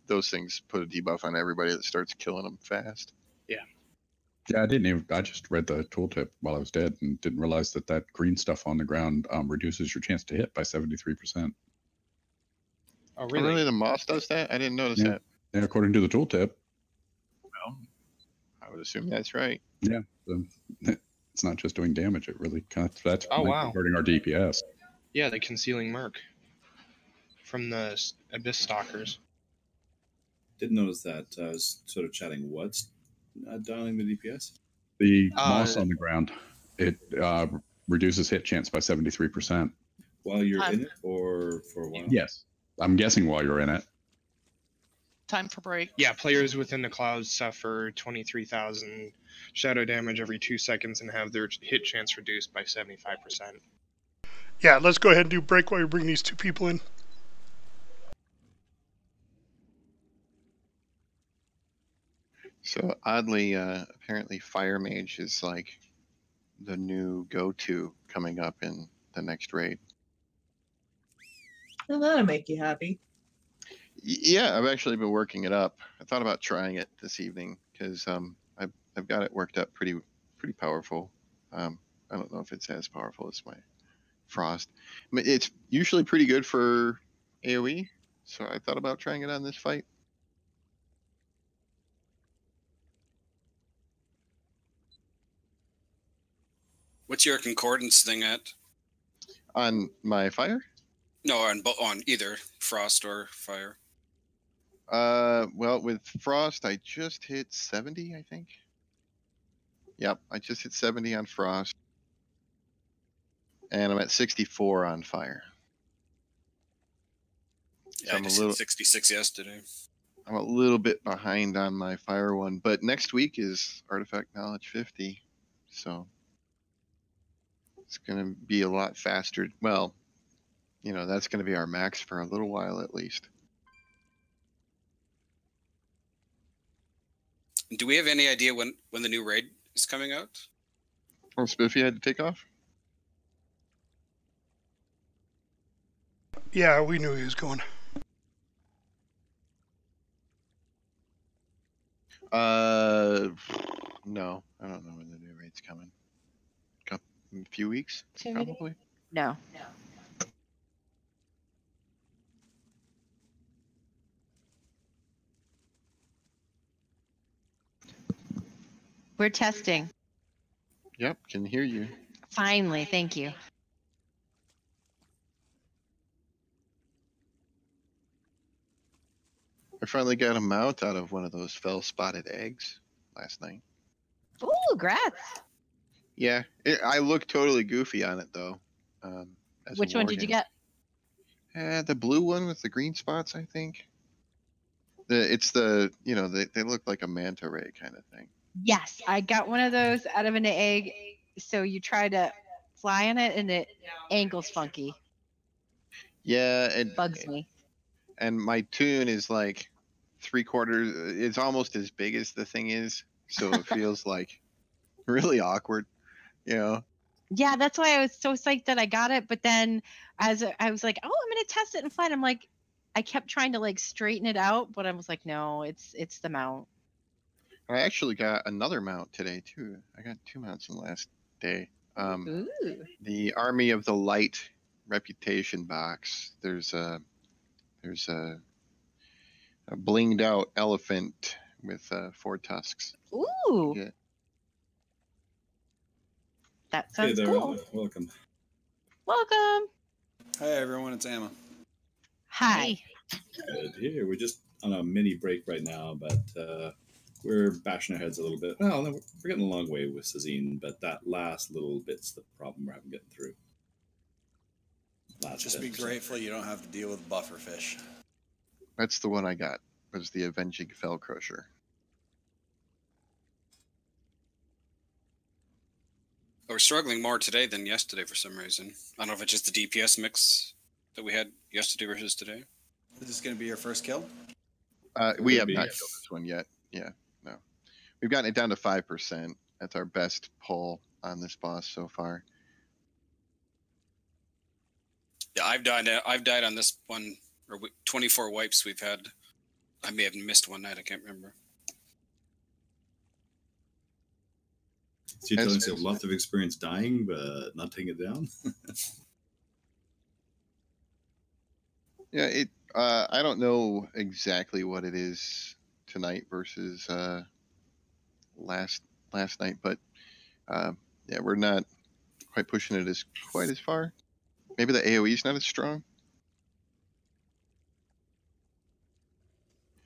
those things put a debuff on everybody that starts killing them fast. Yeah. Yeah, I just read the tooltip while I was dead and didn't realize that green stuff on the ground reduces your chance to hit by 73%. Oh, really? The moss does that? I didn't notice that. Yeah, according to the tooltip. Well, I would assume that's right. Yeah, it's not just doing damage. It really that's Oh, wow. hurting our DPS. Yeah, the concealing merc from the Abyss Stalkers. Didn't notice that. I was sort of chatting. What's dialing the DPS? The moss on the ground, it reduces hit chance by 73%. While you're in it, or for a while? Yes, I'm guessing while you're in it. Time for break. Yeah, players within the clouds suffer 23,000 shadow damage every 2 seconds and have their hit chance reduced by 75%. Yeah, let's go ahead and do break while we bring these two people in. So oddly, apparently Fire Mage is like the new go-to coming up in the next raid. Well, that'll make you happy. Yeah, I've actually been working it up. I thought about trying it this evening because I've got it worked up pretty powerful. I don't know if it's as powerful as my Frost. I mean, it's usually pretty good for AoE, so I thought about trying it on this fight. What's your concordance thing at? On my fire? No, on either frost or fire. Well, with Frost, I just hit 70, I think. Yep, I just hit 70 on Frost. And I'm at 64 on Fire. Yeah, So I just hit 66 yesterday. I'm a little bit behind on my Fire one, but next week is Artifact Knowledge 50. So it's going to be a lot faster. Well, you know, that's going to be our max for a little while at least. Do we have any idea when the new raid is coming out? Oh, Spiffy had to take off? Yeah, we knew he was going. No, I don't know when the new raid's coming. A few weeks, probably. No. We're testing. Yep, can hear you. Finally, thank you. I finally got a mount out of one of those fell-spotted eggs last night. Ooh, grats. Yeah, I look totally goofy on it though. Which one did you get? The blue one with the green spots, I think. It's the, you know, they look like a manta ray kind of thing. Yes, I got one of those out of an egg. So you try to fly on it and it angles funky. Yeah, it bugs me. And my tune is like 3/4. It's almost as big as the thing is, so it feels like really awkward, you know. Yeah, that's why I was so psyched that I got it. But then as I was like, oh, I'm gonna test it and fly it. I'm like, I kept trying to like straighten it out, but I was like, no, it's the mount. I actually got another mount today too. I got 2 mounts in the last day. Ooh. The Army of the Light reputation box. There's a blinged out elephant with 4 tusks. Ooh. Yeah. That sounds hey there, cool. welcome. Welcome. Hi everyone, it's Emma. Hi. Good. Here, we're just on a mini break right now, but we're bashing our heads a little bit. Well, no, we're getting a long way with Sazine, but that last little bit's the problem we're having getting through. Just be grateful you don't have to deal with bufferfish. That's the one I got. Was the Avenging Fell Crusher. We're struggling more today than yesterday for some reason. I don't know if it's just the DPS mix that we had yesterday versus today. Is this going to be your first kill? We have not killed this one yet. Yeah, no. We've gotten it down to 5%. That's our best pull on this boss so far. Yeah, I've died on this one, or 24 wipes we've had. I may have missed one night. I can't remember. So you're telling us you have lots of experience dying, but not taking it down? Yeah, I don't know exactly what it is tonight versus last night, but yeah, we're not quite pushing it quite as far. Maybe the AoE is not as strong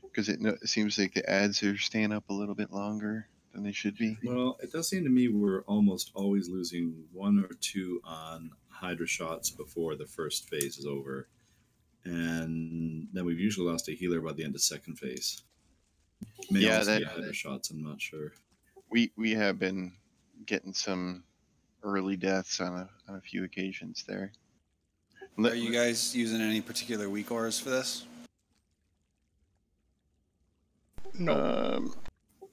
because it seems like the ads are staying up a little bit longer than they should be. Well, it does seem to me we're almost always losing 1 or 2 on Hydra shots before the first phase is over. And then we've usually lost a healer by the end of second phase. May also be Hydra shots, I'm not sure. We have been getting some early deaths on a few occasions there. Are you guys using any particular weak auras for this? No.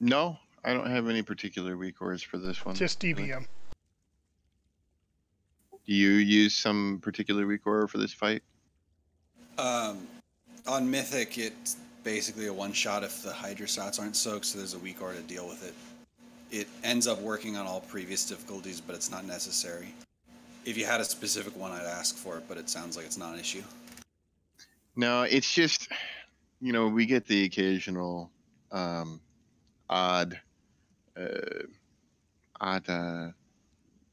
No, I don't have any particular weak auras for this one. Just DVM. Do you use some particular weak aura for this fight? On Mythic, it's basically a one-shot if the Hydra shots aren't soaked, so there's a weak aura to deal with it. It ends up working on all previous difficulties, but it's not necessary. If you had a specific one, I'd ask for it, but it sounds like it's not an issue. No, it's just, you know, we get the occasional odd,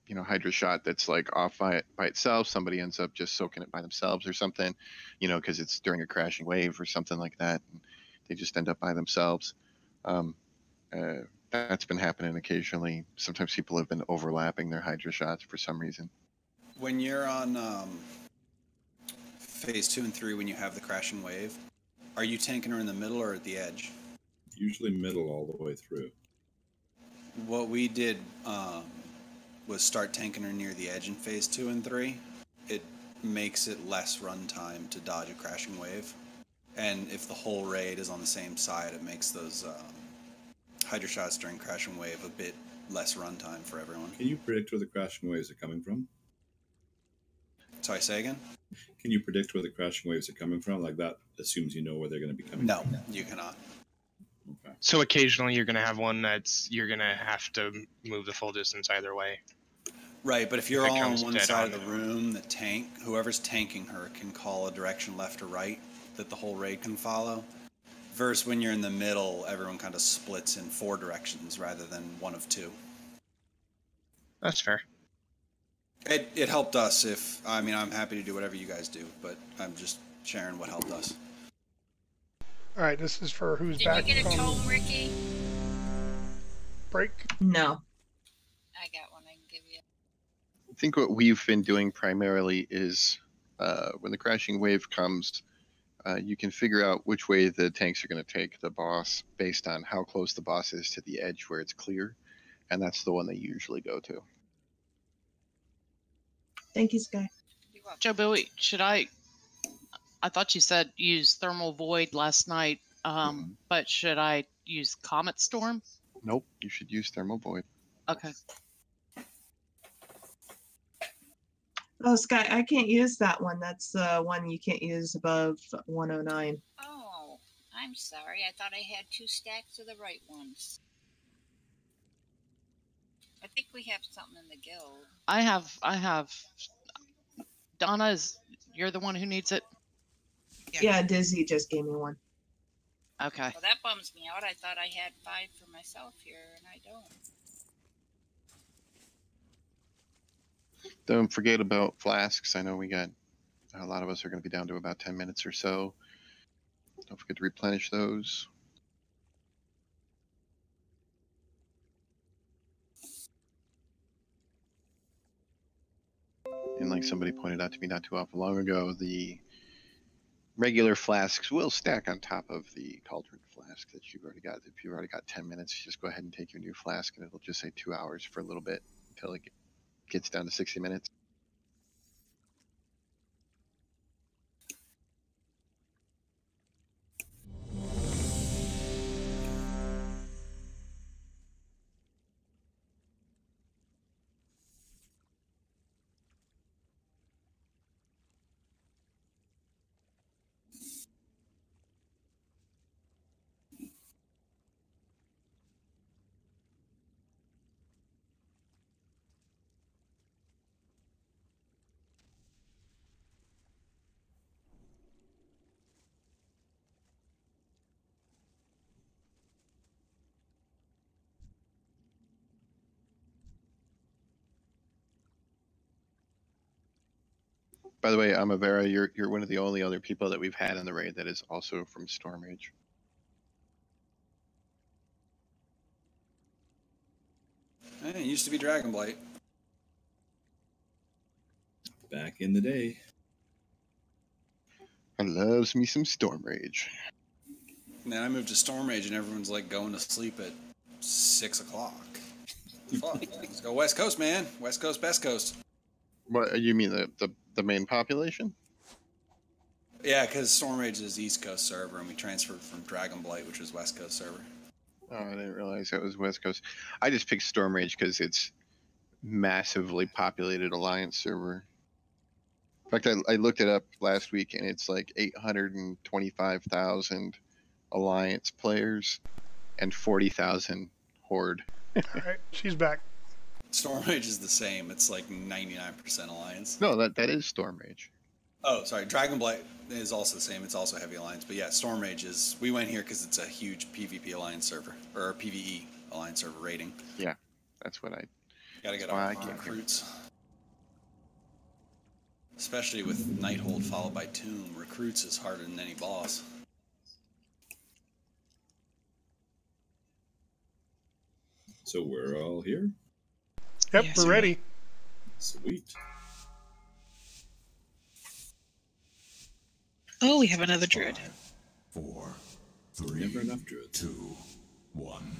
you know, Hydra shot that's like off by itself. Somebody ends up just soaking it by themselves or something, you know, because it's during a crashing wave or something like that. they just end up by themselves. That's been happening occasionally. Sometimes people have been overlapping their Hydra shots for some reason. When you're on phase 2 and 3, when you have the crashing wave, are you tanking her in the middle or at the edge? Usually middle all the way through. What we did was start tanking her near the edge in phase 2 and 3. It makes it less runtime to dodge a crashing wave. And if the whole raid is on the same side, it makes those Hydra shots during crashing wave a bit less runtime for everyone. Can you predict where the crashing waves are coming from? Sorry, say again? Can you predict where the crashing waves are coming from? Like that assumes you know where they're going to be coming from. No, you cannot. Okay. So occasionally you're going to have one you're going to have to move the full distance either way. Right, but if you're all on one side on of the room, whoever's tanking her can call a direction left or right that the whole raid can follow. Versus when you're in the middle, everyone kind of splits in 4 directions rather than one of 2. That's fair. It helped us. I'm happy to do whatever you guys do, but I'm just sharing what helped us. All right, this is for who's Did back you get a from tome, Ricky? break. No. I got one I can give you. I think what we've been doing primarily is when the crashing wave comes, you can figure out which way the tanks are going to take the boss based on how close the boss is to the edge where it's clear, and that's the one they usually go to. Thank you, Sky. Joe Bowie, I thought you said use Thermal Void last night, but should I use Comet Storm? Nope, you should use Thermal Void. Okay. Oh, Sky, I can't use that one. That's the one you can't use above 109. Oh, I'm sorry. I thought I had 2 stacks of the right ones. I think we have something in the guild. I have. Donna, you're the one who needs it? Yeah, Dizzy just gave me one. Okay. Well, that bums me out. I thought I had 5 for myself here, and I don't. Don't forget about flasks. I know we got a lot of us are going to be down to about 10 minutes or so. Don't forget to replenish those. And like somebody pointed out to me not too awful long ago, the regular flasks will stack on top of the cauldron flask that you've already got. If you've already got 10 minutes, just go ahead and take your new flask and it'll just say 2 hours for a little bit until it gets down to 60 minutes. By the way, Amavera, you're one of the only other people that we've had in the raid that is also from Storm Age. It used to be Dragonblight. Back in the day. I loves me some Storm Rage. Then I moved to Storm Age and everyone's like going to sleep at 6 o'clock. Fuck, let's go West Coast, man. West Coast, best coast. What you mean the main population? Yeah, because Storm Age is East Coast server, and we transferred from Dragonblight, which was West Coast server. Oh, I didn't realize that was West Coast. I just picked Storm Rage because it's massively populated Alliance server. In fact, I looked it up last week, and it's like 825,000 Alliance players and 40,000 Horde. All right, she's back. Storm Rage is the same. It's like 99% Alliance. No, that is Storm Rage. Oh, sorry. Dragonblight is also the same. It's also heavy Alliance. But yeah, Storm Rage is... We went here because it's a huge PvP Alliance server. Or PvE Alliance server rating. Yeah, that's what I... Gotta get our recruits. Especially with Nighthold followed by Tomb. Recruits is harder than any boss. So we're all here? Yep, Yes, we're sir. ready. Sweet. Oh, we have another druid. 4, 3, Never enough druids. 2, 1.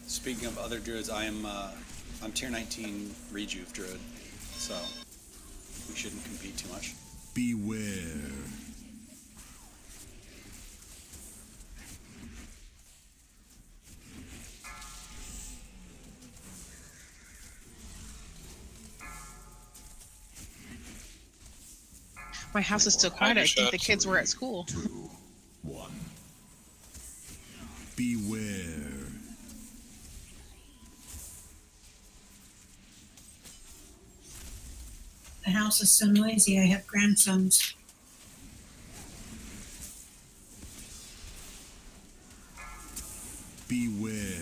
Speaking of other druids, I'm tier 19 rejuve druid, so we shouldn't compete too much. Beware. My house is still quiet. I think the kids were at school. 2, 1. Beware. The house is so noisy. I have grandsons. Beware.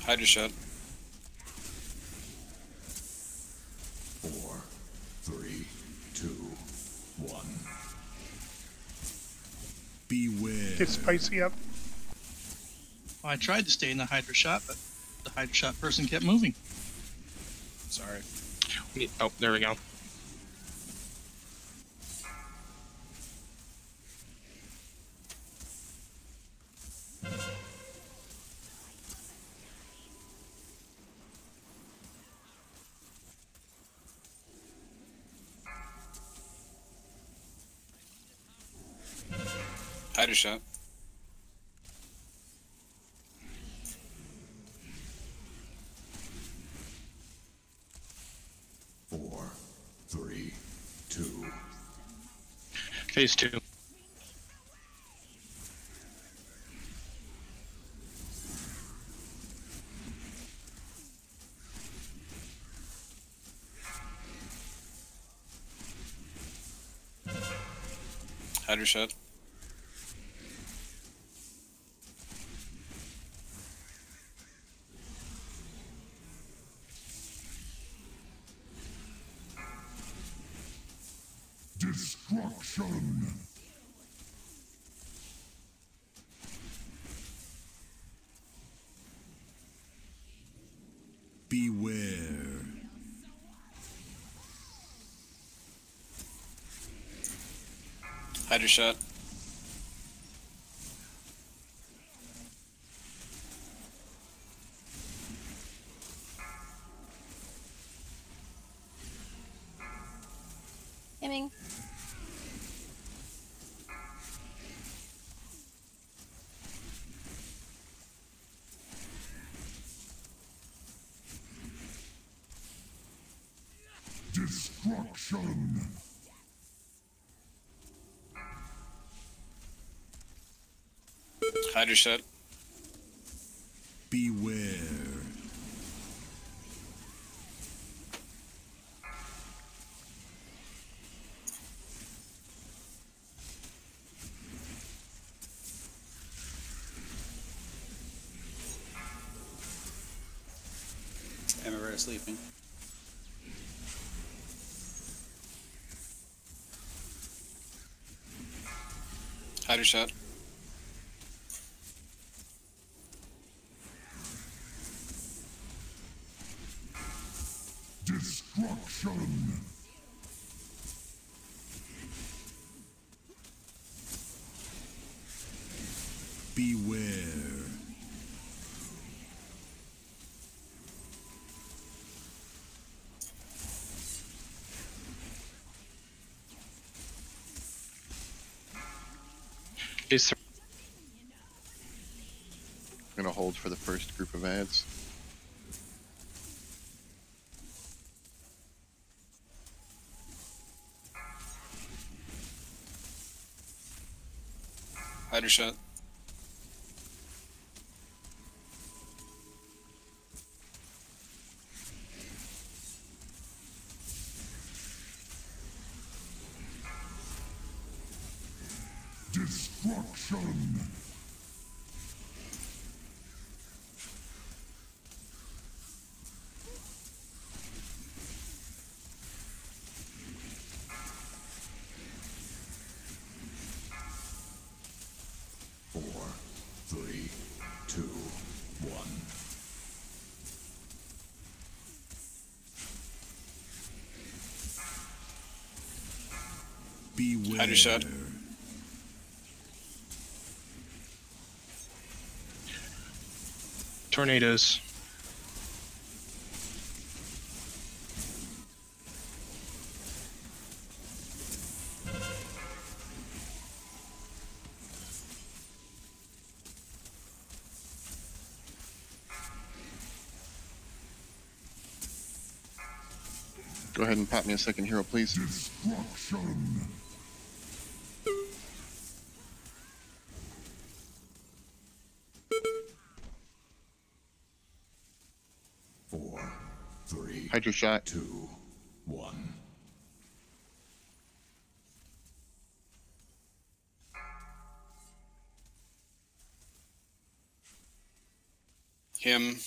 Hydra shot. 4, 3, 2, 1. Beware. Get spicy up. Well, I tried to stay in the Hydra shot, but the Hydra shot person kept moving. Sorry. Oh, there we go. Hydra shot. 4, 3, 2. Phase 2. Hydra shot. 'Destruction'. Beware. Hydra shot. 'Coming. Destruction. Hydra shot. Beware. Emma sleeping. Hydra shot. Destruction. Beware. Phase 3. I'm gonna hold for the first group of ads. Hydra shot. Hydra shot. Tornadoes. Go ahead and pop me a second hero, please. Destruction. 4, 3, Hydra shot. 2, 1. Him.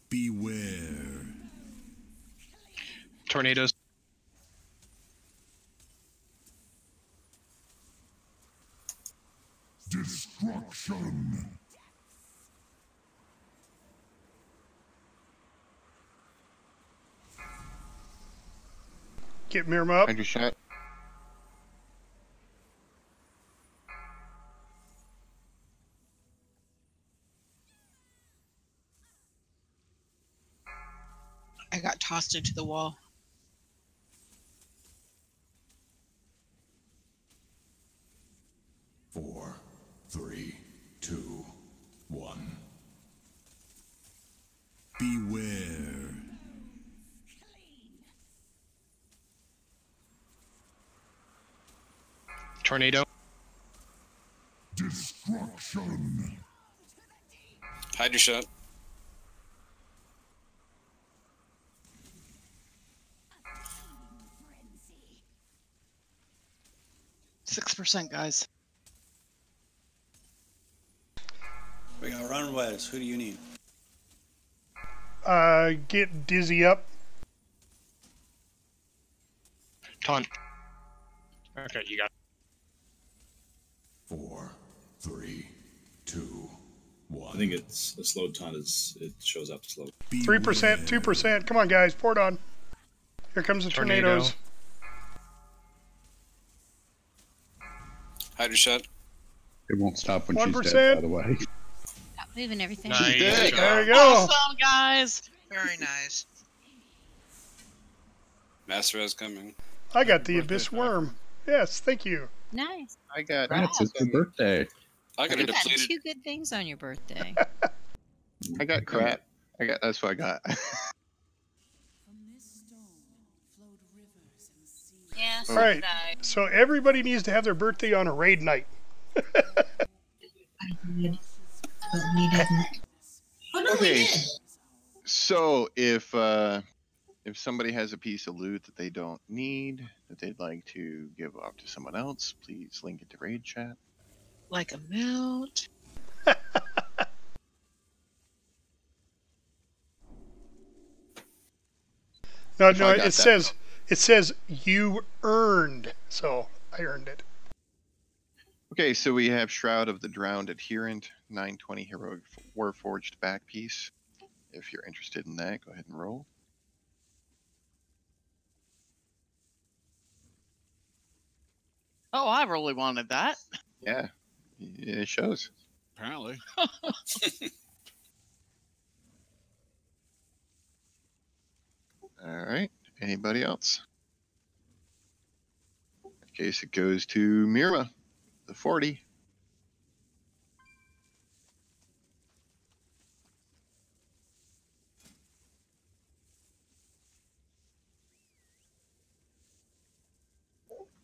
Beware. Tornadoes. Destruction. Get Mirma up. Hydra shot. I got tossed into the wall. Four, 3, 2, 1. Beware. Tornado. Destruction. Hydra shot. %, guys. We got Runways. Who do you need? Get Dizzy up. Taunt. Okay, you got it. 4, 3, 2, 1. I think it's a slow taunt. It shows up slow. 3%, 2%. Come on, guys, pour it on. Here comes the tornadoes. Hydra shot. It won't stop when 1%. she's dead, by the way. Stop moving everything. Nice. There you go. Awesome, guys. Very nice. Master is coming. I got the Abyss Worm. Yes, thank you. Nice. I got. Congrats, it's your birthday. I got a You got depleted. 2 good things on your birthday. I got crap. That's what I got. Yeah, so All right, did I. so everybody needs to have their birthday on a raid night. I did, but we didn't. Oh no, we Okay. did. So if somebody has a piece of loot that they don't need that they'd like to give off to someone else, please link it to raid chat. Like a melt. No, If no, I got it says you earned, so I earned it. Okay, so we have Shroud of the Drowned Adherent, 920 Heroic Warforged back piece. If you're interested in that, go ahead and roll. Oh, I really wanted that. Yeah, it shows. Apparently. All right, anybody else? In case it goes to Mirma, the 40.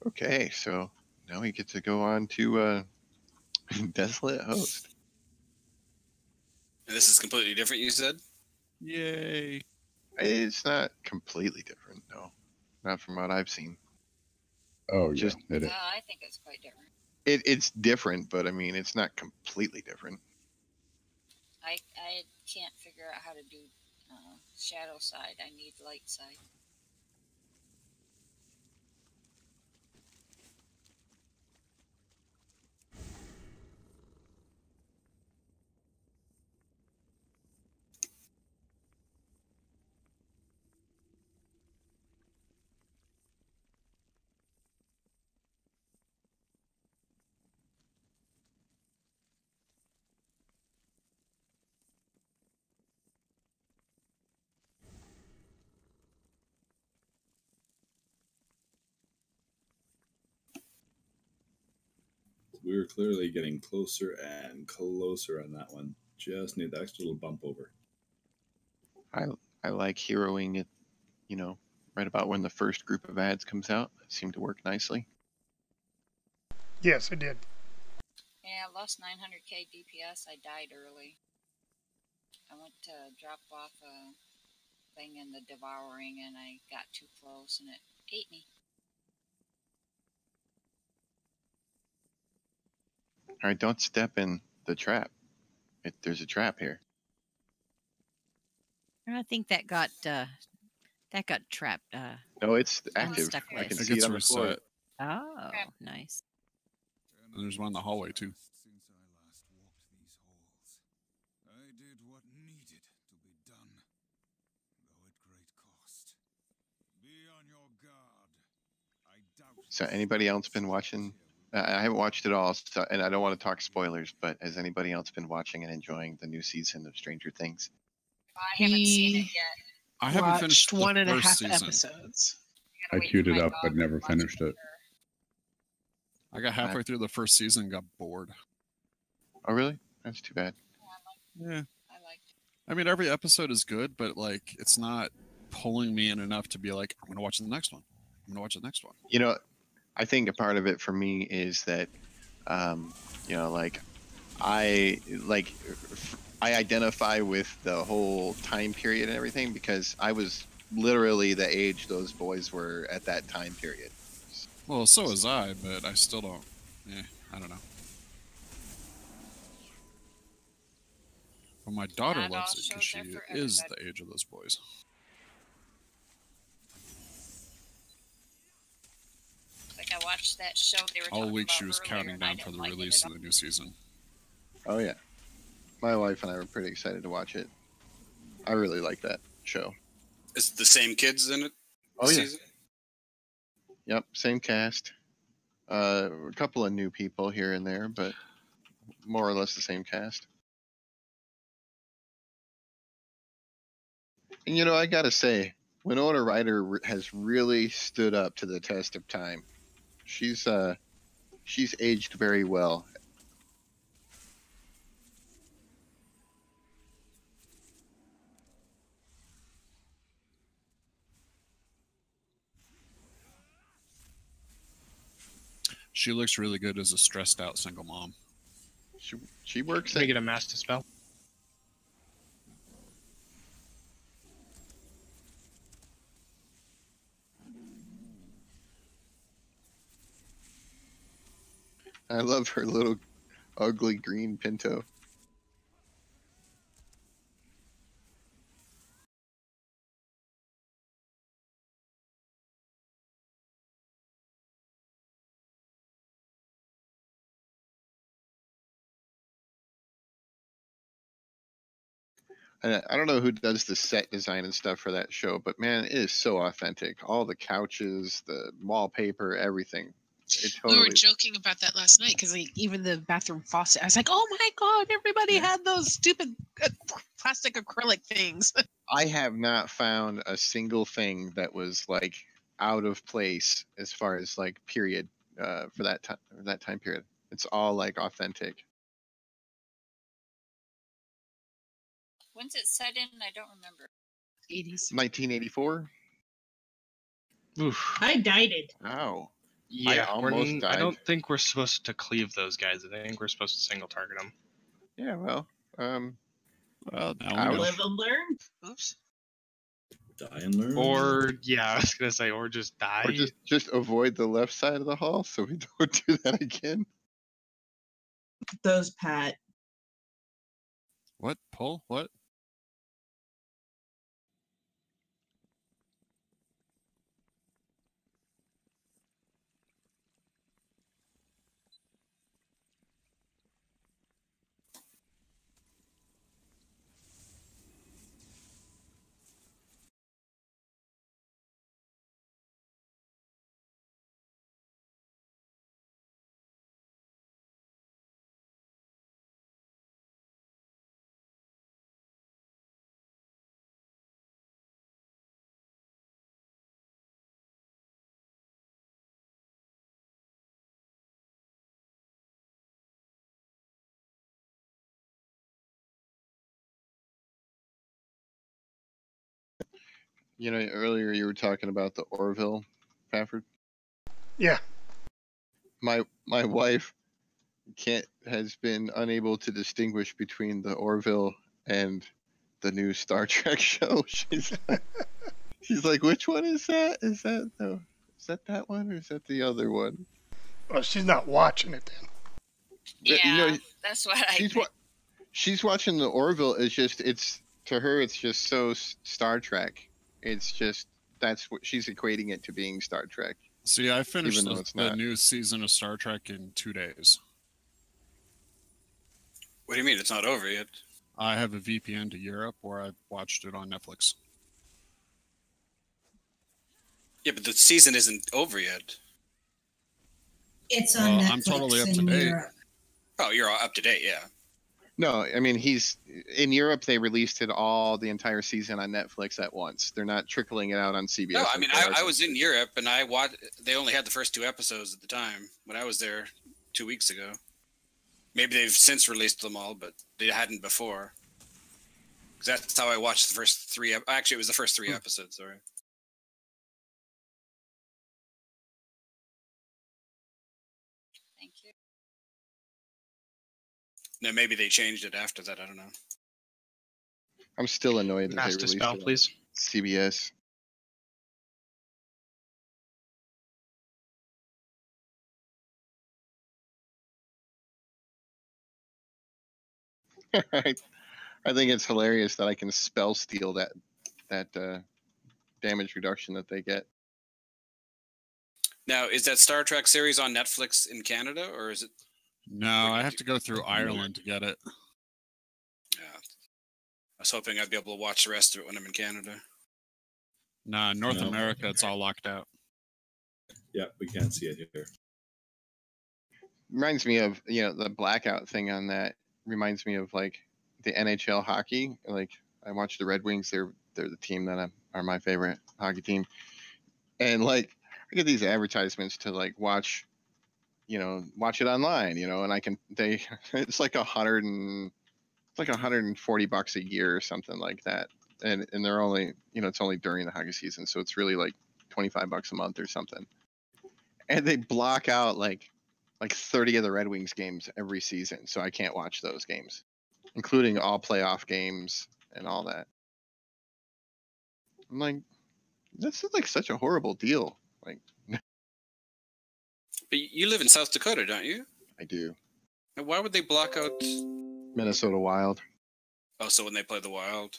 Okay, so now we get to go on to Desolate Host. And this is completely different, you said? Yay. It's not completely different, no. Not from what I've seen. Oh, Just yeah. It is. I think it's quite different. It's different, but I mean, it's not completely different. I can't figure out how to do shadow side. I need light side. we're clearly getting closer and closer on that one. Just need that extra little bump over. I like heroing it, you know, right about when the first group of ads comes out. It seemed to work nicely. Yes, it did. Yeah, I lost 900k DPS. I died early. I went to drop off a thing in the devouring and I got too close and it ate me. All right, don't step in the trap. There's a trap here. I think that got trapped. No, it's active. Stuck I can with. see it on the floor. Oh, nice. And there's one in the hallway too. I did what needed to be done, though at great cost. Be on your guard. I doubt. So anybody else been watching? I haven't watched it all, so, and I don't want to talk spoilers, but has anybody else been watching and enjoying the new season of Stranger Things? I haven't seen it yet. I haven't finished the one and a first half season. episodes. I queued it up but never finished it. I got halfway through the first season and got bored. Oh, really? That's too bad. Yeah. I mean, every episode is good, but like, it's not pulling me in enough to be like, I'm gonna watch the next one. I'm gonna watch the next one. You know, I think a part of it for me is that, you know, like I identify with the whole time period and everything because I was literally the age those boys were at that time period. Well, so was I, but I still don't. I don't know. But my daughter Not all loves it because shows she are for is everybody. the age of those boys. Like I watched that show they were All talking week about she was earlier, counting and I down didn't for the like it release at of the new season. Oh yeah, my wife and I were pretty excited to watch it. I really like that show. Is it the same kids in it? Oh this yeah. season? Yep, same cast. A couple of new people here and there, but more or less the same cast. And you know, I gotta say, Winona Ryder has really stood up to the test of time. She's aged very well. She looks really good as a stressed out single mom. She works. Can we get a master spell? I love her little ugly green Pinto. And I don't know who does the set design and stuff for that show, but man, it is so authentic. All the couches, the wallpaper, everything. It We were totally. joking about that last night because like, even the bathroom faucet, I was like, "Oh my god, everybody had those stupid plastic acrylic things." I have not found a single thing that was like out of place as far as like period for that time period. It's all like authentic. When's it set in? I don't remember. 80s. 1984. Oof. I died it. Ow. Yeah, I almost I died. don't think we're supposed to cleave those guys. I think we're supposed to single target them. Yeah, well, now I was- Live and learn. Oops. Die and learn. Or yeah, I was gonna say, or just die. or just avoid the left side of the hall so we don't do that again. Those Pat. What? Pull? What? You know, earlier you were talking about the Orville, Fafford. Yeah. My wife has been unable to distinguish between the Orville and the new Star Trek show. She's like, which one is that? Is that one or is that the other one? Well, she's not watching it then. Yeah, You know, that's what I. she's watching the Orville. It's to her. It's just so Star Trek. It's just that's what she's equating it to being Star Trek. See, I finished Even though it's the not. new season of Star Trek in 2 days. What do you mean? It's not over yet. I have a VPN to Europe where I watched it on Netflix. Yeah, but the season isn't over yet. It's on Netflix I'm totally up to in date. Europe. Oh, you're all up to date, yeah. No, I mean he's in Europe. They released it all the entire season on Netflix at once. They're not trickling it out on CBS. No, I mean I was in Europe and I watched. They only had the first 2 episodes at the time when I was there 2 weeks ago. Maybe they've since released them all, but they hadn't before. Because that's how I watched the first 3. Actually, it was the first 3 episodes. Sorry. Thank you. No, maybe they changed it after that. I don't know. I'm still annoyed that they Master released spell, it on please. CBS. I think it's hilarious that I can spell steal that damage reduction that they get. Now, is that Star Trek series on Netflix in Canada, or is it? No, I have to go through Ireland to get it. Yeah. I was hoping I'd be able to watch the rest of it when I'm in Canada. Nah, North No. America, it's all locked out. Yeah, we can't see it here. Reminds me of the blackout thing on that. Reminds me of like the NHL hockey. Like I watch the Red Wings. They're the team that are my favorite hockey team. And like I get these advertisements to like watch it online, and it's like $140 a year or something like that. And they're only, it's only during the hockey season. So it's really like $25 a month or something. And they block out like 30 of the Red Wings games every season. So I can't watch those games, including all playoff games and all that. I'm like, this is like such a horrible deal. Like, But you live in South Dakota, don't you? I do. And why would they block out Minnesota Wild? Oh, so when they play the Wild?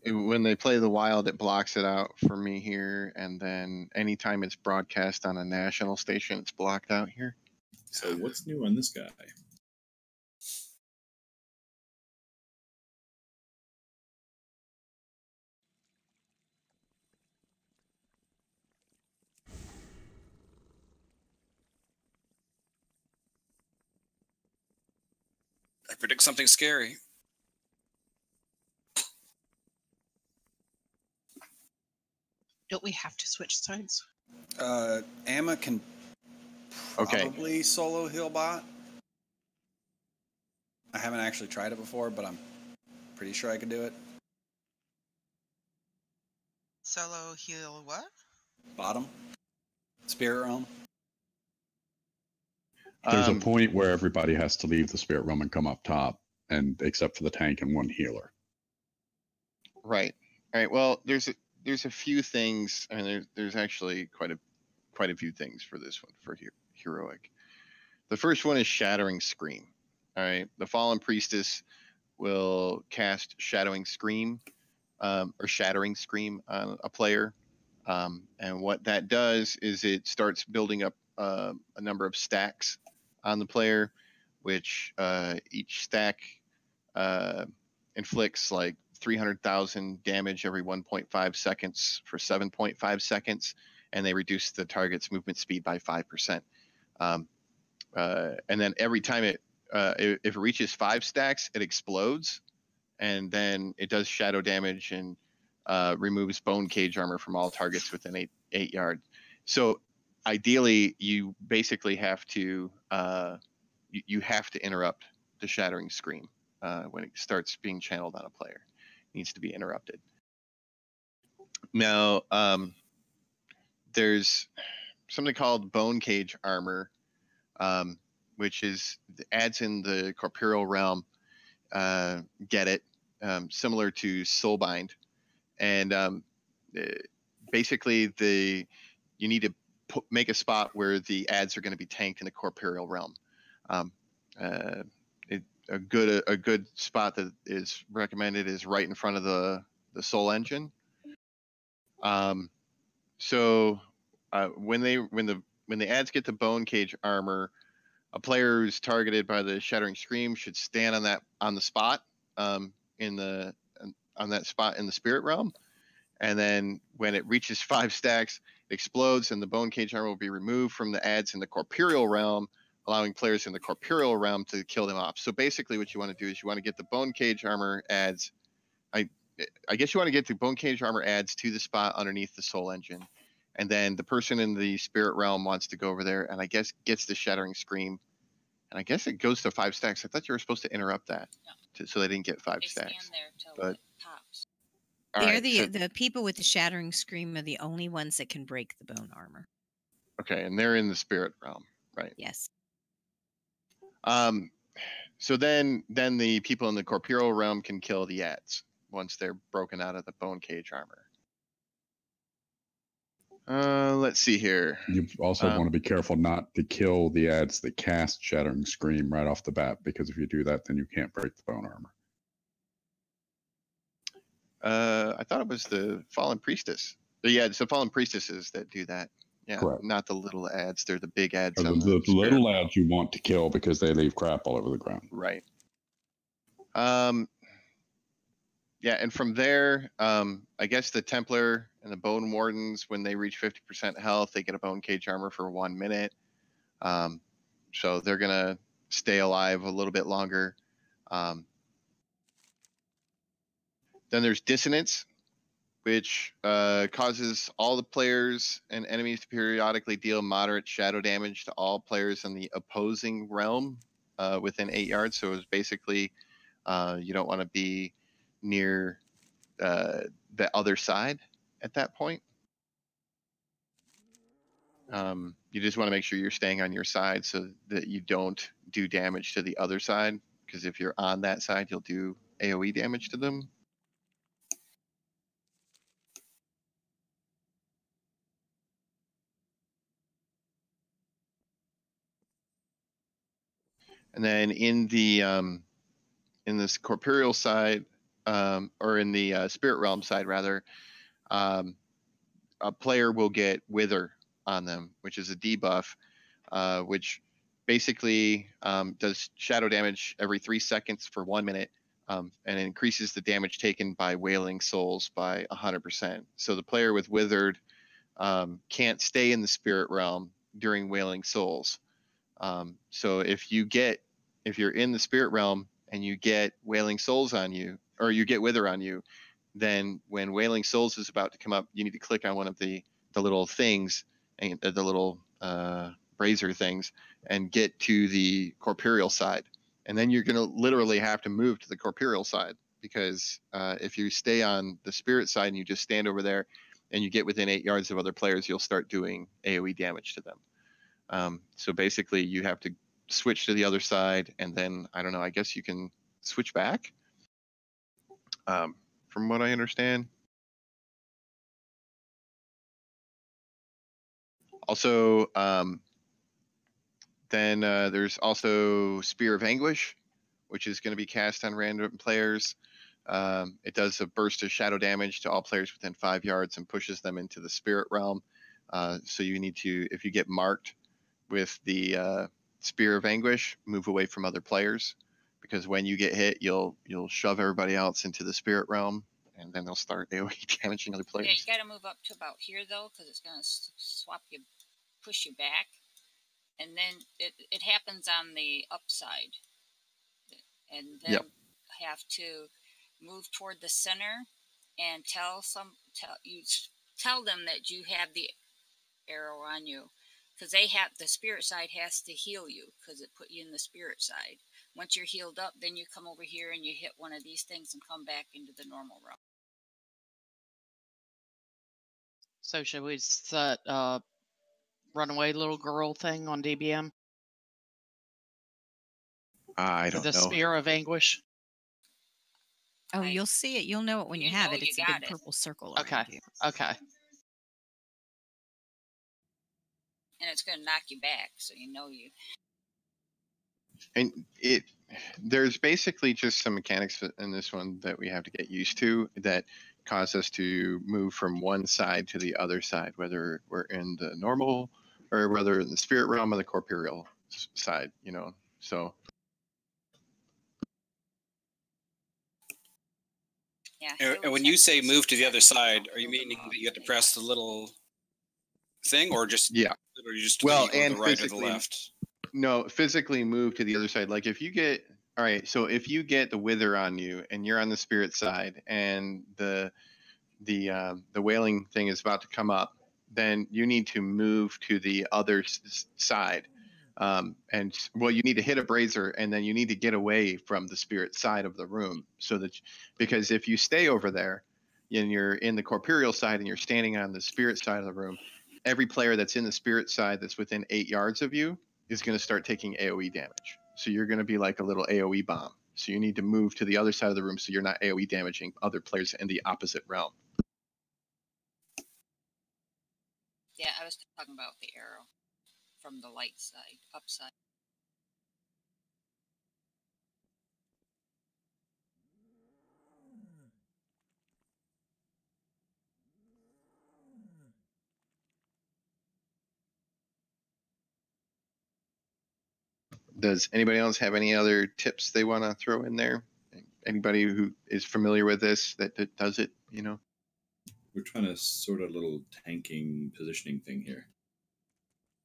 When they play the Wild, it blocks it out for me here. And then anytime it's broadcast on a national station, it's blocked out here. So what's new on this guy? I predict something scary. Don't we have to switch sides? Amma can probably solo heal bot. I haven't actually tried it before, but I'm pretty sure I could do it. Solo heal what? Bottom. Spirit Realm. There's a point where everybody has to leave the spirit realm and come up top, and except for the tank and one healer. Right. All right. Well, there's a few things. I mean, there's actually quite a few things for this one for heroic. The first one is Shattering Scream. All right. The Fallen Priestess will cast Shattering Scream on a player, and what that does is it starts building up a number of stacks on the player, which each stack inflicts like 300,000 damage every 1.5 seconds for 7.5 seconds, and they reduce the target's movement speed by 5%. And then every time if it reaches 5 stacks, it explodes, and then it does shadow damage and removes bone cage armor from all targets within 8 yards. So ideally, you basically have to you have to interrupt the Shattering Scream when it starts being channeled on a player. It needs to be interrupted. Now, there's something called bone cage armor, which is adds in the corporeal realm. Get it? Similar to Soulbind, and basically you need to make a spot where the ads are going to be tanked in the corporeal realm. A good spot that is recommended is right in front of the soul engine. So when the ads get the bone cage armor, a player who's targeted by the shattering scream should stand on the spot on that spot in the spirit realm, and then when it reaches 5 stacks, it explodes, and the bone cage armor will be removed from the ads in the corporeal realm, allowing players in the corporeal realm to kill them off. So basically, what you want to do is you want to get the bone cage armor ads. I guess you want to get the bone cage armor ads to the spot underneath the soul engine, and then the person in the spirit realm wants to go over there, and I guess gets the shattering scream, and I guess it goes to 5 stacks. I thought you were supposed to interrupt that, so they didn't get 5 stacks. Stand there till But it pops. The people with the shattering scream are the only ones that can break the bone armor. Okay, and they're in the spirit realm, right? Yes. So then the people in the corporeal realm can kill the ads once they're broken out of the bone cage armor. Let's see here. You also want to be careful not to kill the ads that cast Shattering Scream right off the bat, because if you do that, then you can't break the bone armor. I thought it was the Fallen Priestess. But yeah, it's the Fallen Priestesses that do that. Yeah, Correct. Not the little ads. They're the big ads. The little ads you want to kill because they leave crap all over the ground. Right. Yeah, and from there, I guess the Templar and the Bone Wardens, when they reach 50% health, they get a bone cage armor for 1 minute. So they're going to stay alive a little bit longer. Then there's Dissonance, which causes all the players and enemies to periodically deal moderate shadow damage to all players in the opposing realm within 8 yards. So it's basically you don't want to be near the other side at that point. You just want to make sure you're staying on your side so that you don't do damage to the other side, because if you're on that side, you'll do AoE damage to them. And then in this corporeal side, or in the spirit realm side rather, a player will get Wither on them, which is a debuff, which basically does shadow damage every 3 seconds for 1 minute, and increases the damage taken by Wailing Souls by 100%. So the player with Withered can't stay in the spirit realm during Wailing Souls. So if you're in the spirit realm and you get Wailing Souls on you, or you get Wither on you, then when Wailing Souls is about to come up, you need to click on one of the little things, and the little brazier things, and get to the corporeal side. And then you're going to literally have to move to the corporeal side, because if you stay on the spirit side and you just stand over there and you get within 8 yards of other players, you'll start doing AoE damage to them. So basically you have to switch to the other side, and then, I don't know, I guess you can switch back, from what I understand. Also, then there's also Spear of Anguish, which is going to be cast on random players. It does a burst of shadow damage to all players within 5 yards and pushes them into the spirit realm. So you need to, if you get marked with the Spear of Anguish, move away from other players, because when you get hit, you'll shove everybody else into the spirit realm, and then they'll start AoE damaging other players. Yeah, you got to move up to about here though, because it's going to push you back, and then it happens on the upside, and then have to move toward the center and tell them that you have the arrow on you, because the spirit side has to heal you, because it put you in the spirit side. Once you're healed up, then you come over here and you hit one of these things and come back into the normal realm. So should we set runaway little girl thing on DBM I for don't the know. Spear of Anguish? Oh, you'll see it. You'll know it when you have it. you It's a got big it. purple circle Okay. around you. Okay. And it's going to knock you back, so you know you. And there's basically just some mechanics in this one that we have to get used to that cause us to move from one side to the other side, whether we're in the normal or whether in the spirit realm or the corporeal side, you know. So Yeah. And when you say move to the other side, are you meaning that you have to press the little thing, or just yeah, or you just well, go and the right or the physically, left? no, physically move to the other side. Like if you get, all right, so if you get the wither on you and you're on the spirit side and the wailing thing is about to come up, then you need to move to the other side. And well, you need to hit a brazier, and then you need to get away from the spirit side of the room, so that because if you stay over there and you're in the corporeal side and you're standing on the spirit side of the room, every player that's in the spirit side that's within 8 yards of you is going to start taking AoE damage. So you're going to be like a little AoE bomb. So you need to move to the other side of the room so you're not AoE damaging other players in the opposite realm. Yeah, I was talking about the arrow from the light side, upside. Does anybody else have any other tips they want to throw in there? Anybody who is familiar with this that does it, you know? We're trying to sort of little tanking positioning thing here.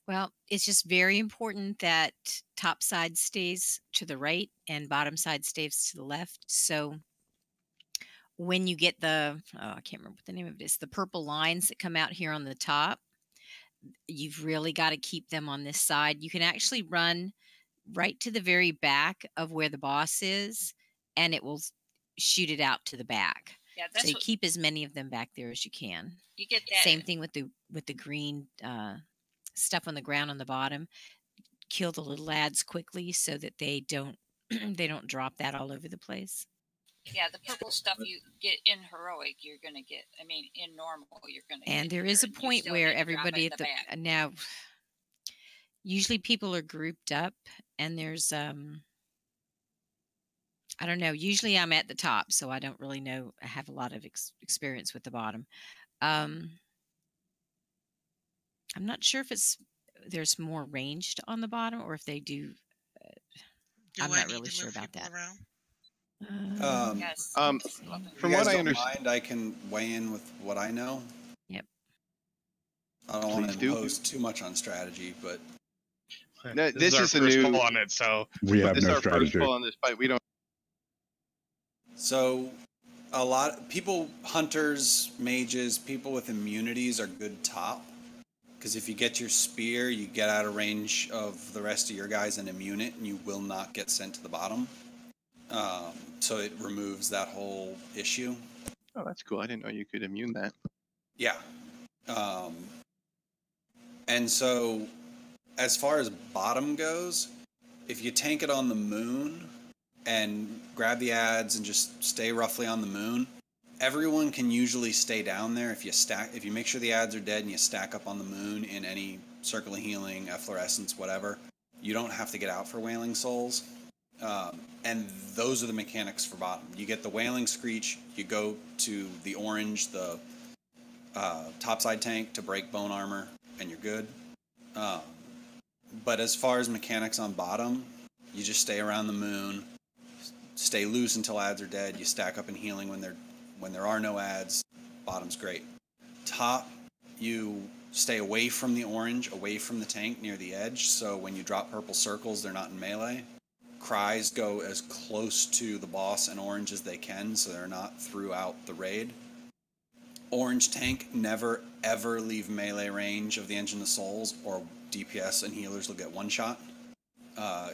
Well, it's just very important that top side stays to the right and bottom side stays to the left. So when you get the, I can't remember what the name of it is, the purple lines that come out here on the top, you've really got to keep them on this side. You can actually run right to the very back of where the boss is, and it will shoot it out to the back. Yeah, that's so you what, keep as many of them back there as you can. You get that. Same thing with the green stuff on the ground on the bottom. Kill the little lads quickly so that they don't they don't drop that all over the place. Yeah, the purple stuff you get in heroic, you're gonna get. I mean, in normal, you're gonna. And get there is a point where everybody at the now. Usually people are grouped up, and there's I don't know. Usually I'm at the top, so I don't really know. I have a lot of experience with the bottom. I'm not sure if there's more ranged on the bottom, or if they do. I'm not really sure about that. Yes. From what I understand, I can weigh in with what I know. Yep. I don't want to impose too much on strategy, but no, this is our a first new pull on it, so we have this no is our strategy. first pull on this fight. We don't. So, a lot of people, hunters, mages, people with immunities are good top. Because if you get your spear, you get out of range of the rest of your guys and immune it, and you will not get sent to the bottom. So it removes that whole issue. Oh, that's cool. I didn't know you could immune that. Yeah. And so, as far as bottom goes, if you tank it on the moon and grab the ads and just stay roughly on the moon, everyone can usually stay down there if you make sure the ads are dead and you stack up on the moon in any circle of healing, efflorescence, whatever. You don't have to get out for Wailing Souls. And those are the mechanics for bottom. You get the Wailing Screech, you go to the orange, the topside tank to break bone armor, and you're good. But as far as mechanics on bottom, you just stay around the moon, stay loose until ads are dead. You stack up in healing when there are no ads. Bottom's great. Top, you stay away from the orange, away from the tank near the edge. So when you drop purple circles, they're not in melee. Cries go as close to the boss and orange as they can, so they're not throughout the raid. Orange tank, never ever leave melee range of the Engine of Souls, or DPS and healers will get one shot.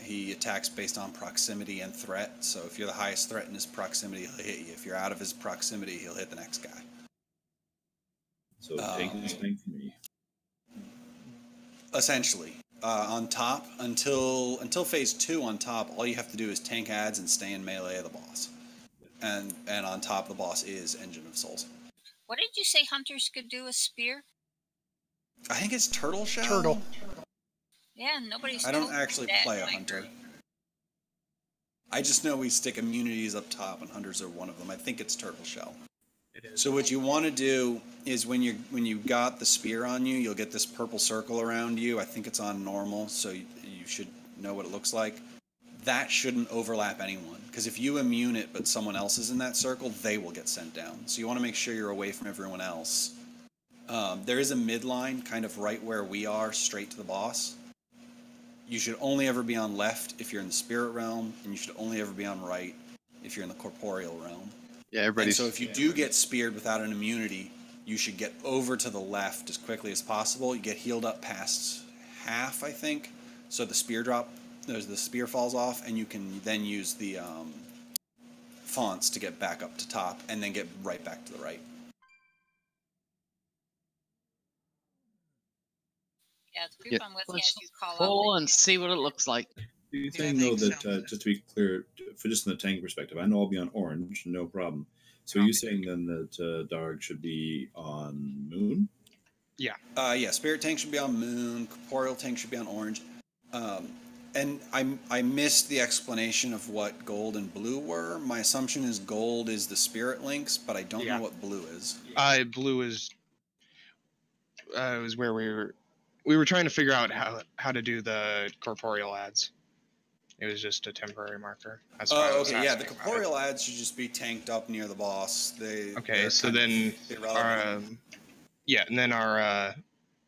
He attacks based on proximity and threat, so if you're the highest threat in his proximity, he'll hit you. If you're out of his proximity, he'll hit the next guy. So tank is tank for me. Essentially, on top until phase 2 on top, all you have to do is tank ads and stay in melee of the boss, and on top the boss is Engine of Souls. What did you say hunters could do with spear? I think it's turtle shell. Turtle. Yeah, nobody's. I don't told me actually that. play a hunter. I just know we stick immunities up top, and hunters are one of them. I think it's turtle shell. It is. So what you want to do is when you got the spear on you, you'll get this purple circle around you. I think it's on normal, so you should know what it looks like. That shouldn't overlap anyone, because if you immune it but someone else is in that circle, they will get sent down. So you want to make sure you're away from everyone else. There is a midline, kind of right where we are, straight to the boss. You should only ever be on left if you're in the spirit realm, and you should only ever be on right if you're in the corporeal realm. Yeah, everybody's. And so if you do get speared without an immunity, you should get over to the left as quickly as possible. You get healed up past half, I think. So the spear the spear falls off, and you can then use the fonts to get back up to top, and then get right back to the right. Yeah, the group I'm with Let's has you call pull out. and see what it looks like. Do you think, though, that, just to be clear, for just in the tank perspective, I know I'll be on orange, no problem. So are you saying then that Darg should be on moon? Yeah. Yeah, spirit tank should be on moon, corporeal tank should be on orange. And I missed the explanation of what gold and blue were. My assumption is gold is the spirit links, but I don't know what blue is. Blue is was where we were trying to figure out how to do the corporeal ads. It was just a temporary marker. That's why I was okay, yeah. The asking about corporeal ads should just be tanked up near the boss. Okay, so then our and then our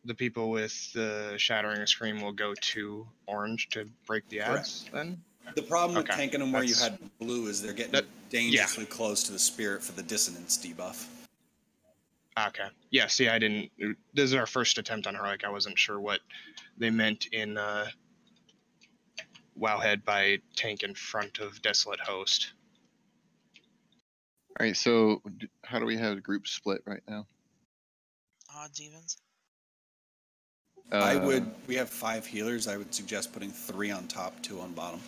the people with the shattering scream will go to orange to break the ads. Then the problem with tanking them where you had blue is they're getting dangerously yeah. close to the spirit for the dissonance debuff. Okay. Yeah, see, I didn't. This is our first attempt on Heroic. I wasn't sure what they meant in Wowhead by tank in front of Desolate Host. All right, so how do we have the group split right now? Odds, evens. We have 5 healers. I would suggest putting 3 on top, 2 on bottom.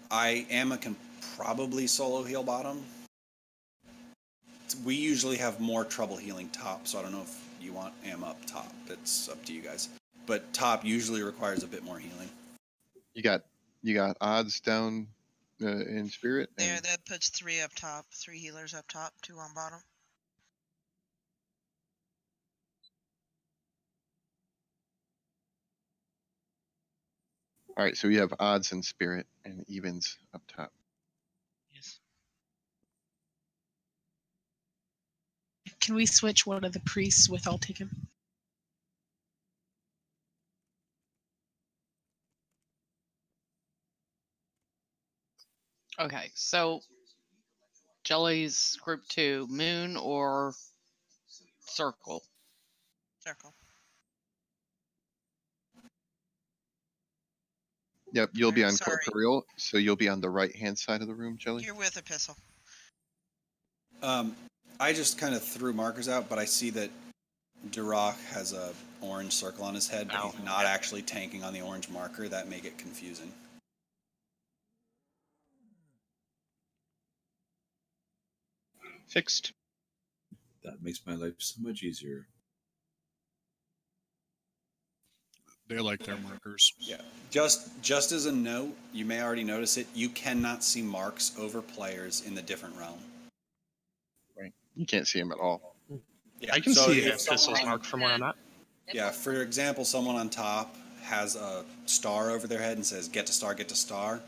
Amma can probably solo heal bottom. We usually have more trouble healing top, so I don't know if you want Amma up top. It's up to you guys. But top usually requires a bit more healing. You got odds down in spirit. There, that puts 3 up top, 3 healers up top, 2 on bottom. All right, so we have odds in spirit and evens up top. Yes. Can we switch one of the priests with all taken? Okay, so Jelly's group 2, moon or circle? Circle. Yep, you'll be on corporeal, so you'll be on the right-hand side of the room, Jelly. You're with Epistle. I just kind of threw markers out, but I see that Duroc has a orange circle on his head, but he's not actually tanking on the orange marker. That may get confusing. Fixed. That makes my life so much easier. They like their markers. Yeah. Just as a note, you may already notice it, you cannot see marks over players in the different realm. Right. You can't see them at all. Yeah. I can so see if Epistle's someone- mark from where I'm at. Yeah, for example, someone on top has a star over their head and says, get to star,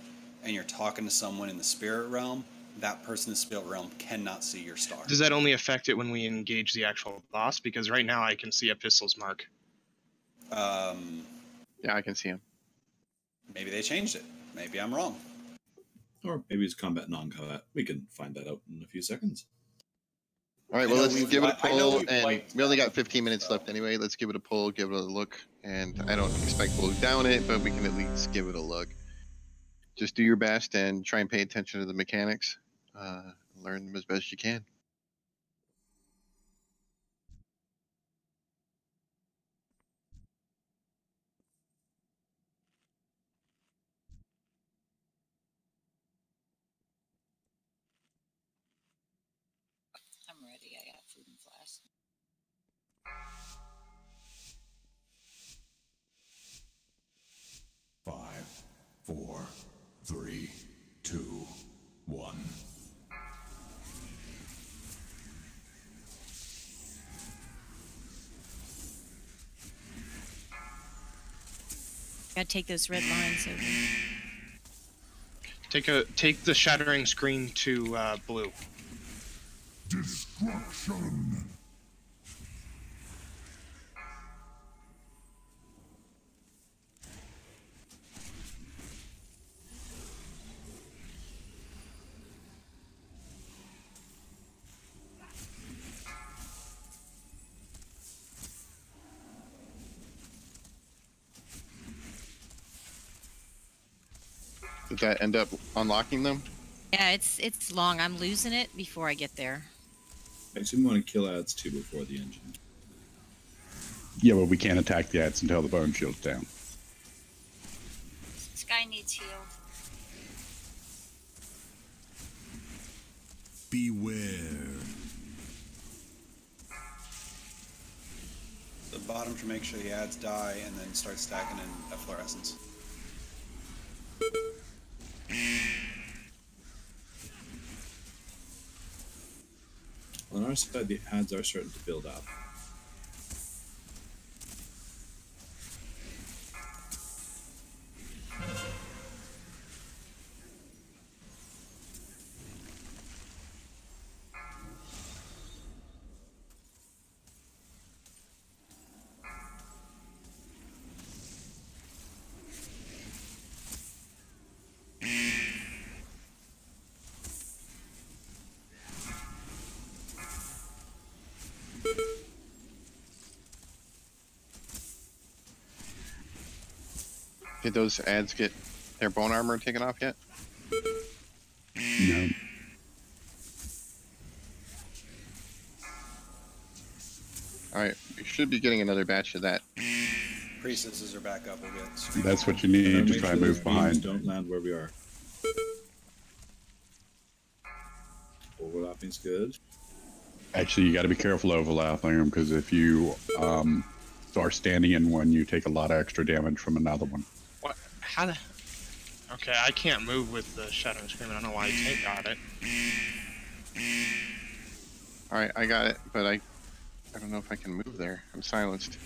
and you're talking to someone in the spirit realm, that person in the spirit realm cannot see your star. Does that only affect it when we engage the actual boss? Because right now I can see Epistle's mark. Yeah, I can see him. Maybe they changed it. Maybe I'm wrong. Or maybe it's combat, non-combat. We can find that out in a few seconds. All right, well, let's give it a pull, and we only got 15 minutes left anyway. Let's give it a pull, give it a look, and I don't expect we'll down it, but we can at least give it a look. Just do your best and try and pay attention to the mechanics. Learn them as best you can. last. 5, 4, 3, 2, 1. Gotta take those red lines over. Take the shattering screen to blue. Destruction. Did that end up unlocking them? Yeah, it's long. I'm losing it before I get there. Actually, we want to kill ads too before the engine. Yeah, but we can't attack the ads until the bone shield's down. This guy needs healed. Beware. The bottom should make sure the ads die and then start stacking in efflorescence. On our side, the ads are starting to build up. Did those ads get their bone armor taken off yet? No. Alright, we should be getting another batch of that. Priestesses are back up. We'll get. That's what you need to Make try sure and those move beams behind. don't land where we are. Overlapping's good. Actually, you got to be careful overlapping them because if you start standing in one, you take a lot of extra damage from another one. What? How the? Okay, I can't move with the shattering scream. I don't know why Tank got it. Alright, I got it, but I don't know if I can move there. I'm silenced.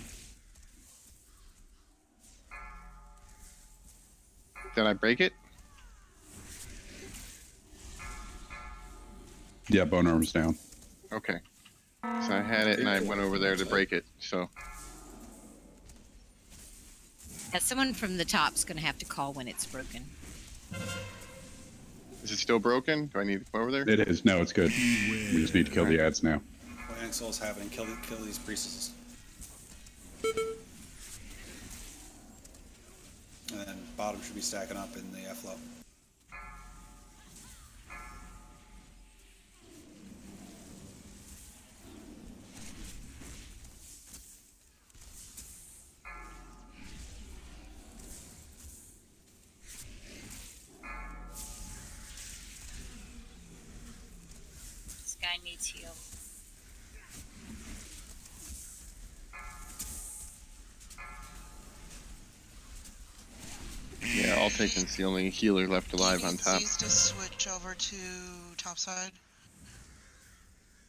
Did I break it? Yeah, bone arm's down. Okay. So I had it and I went over there to break it, so. Yeah, someone from the top's gonna have to call when it's broken. Is it still broken? Do I need to go over there? It is. No, it's good. We just need to kill the ads now. What Anxel's happening? Kill these priestesses. And then bottom should be stacking up in the flow. This guy needs heal. Yeah, I'll take it's the only healer left alive on top. Needs to switch over to top side.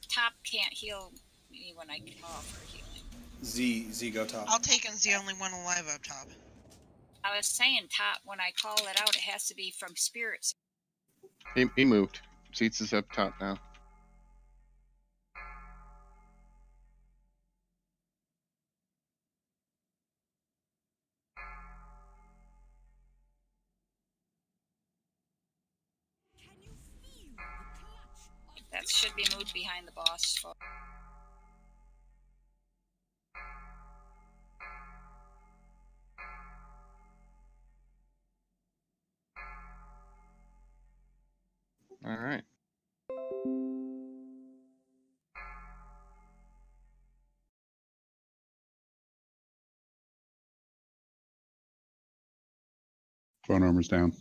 Top can't heal me when I call for healing. Z go top. I'll take him's the only one alive up top. I was saying top, when I call it out, it has to be from spirits. He moved. Seats is up top now. That should be moved behind the boss. All right. Bone armor's down.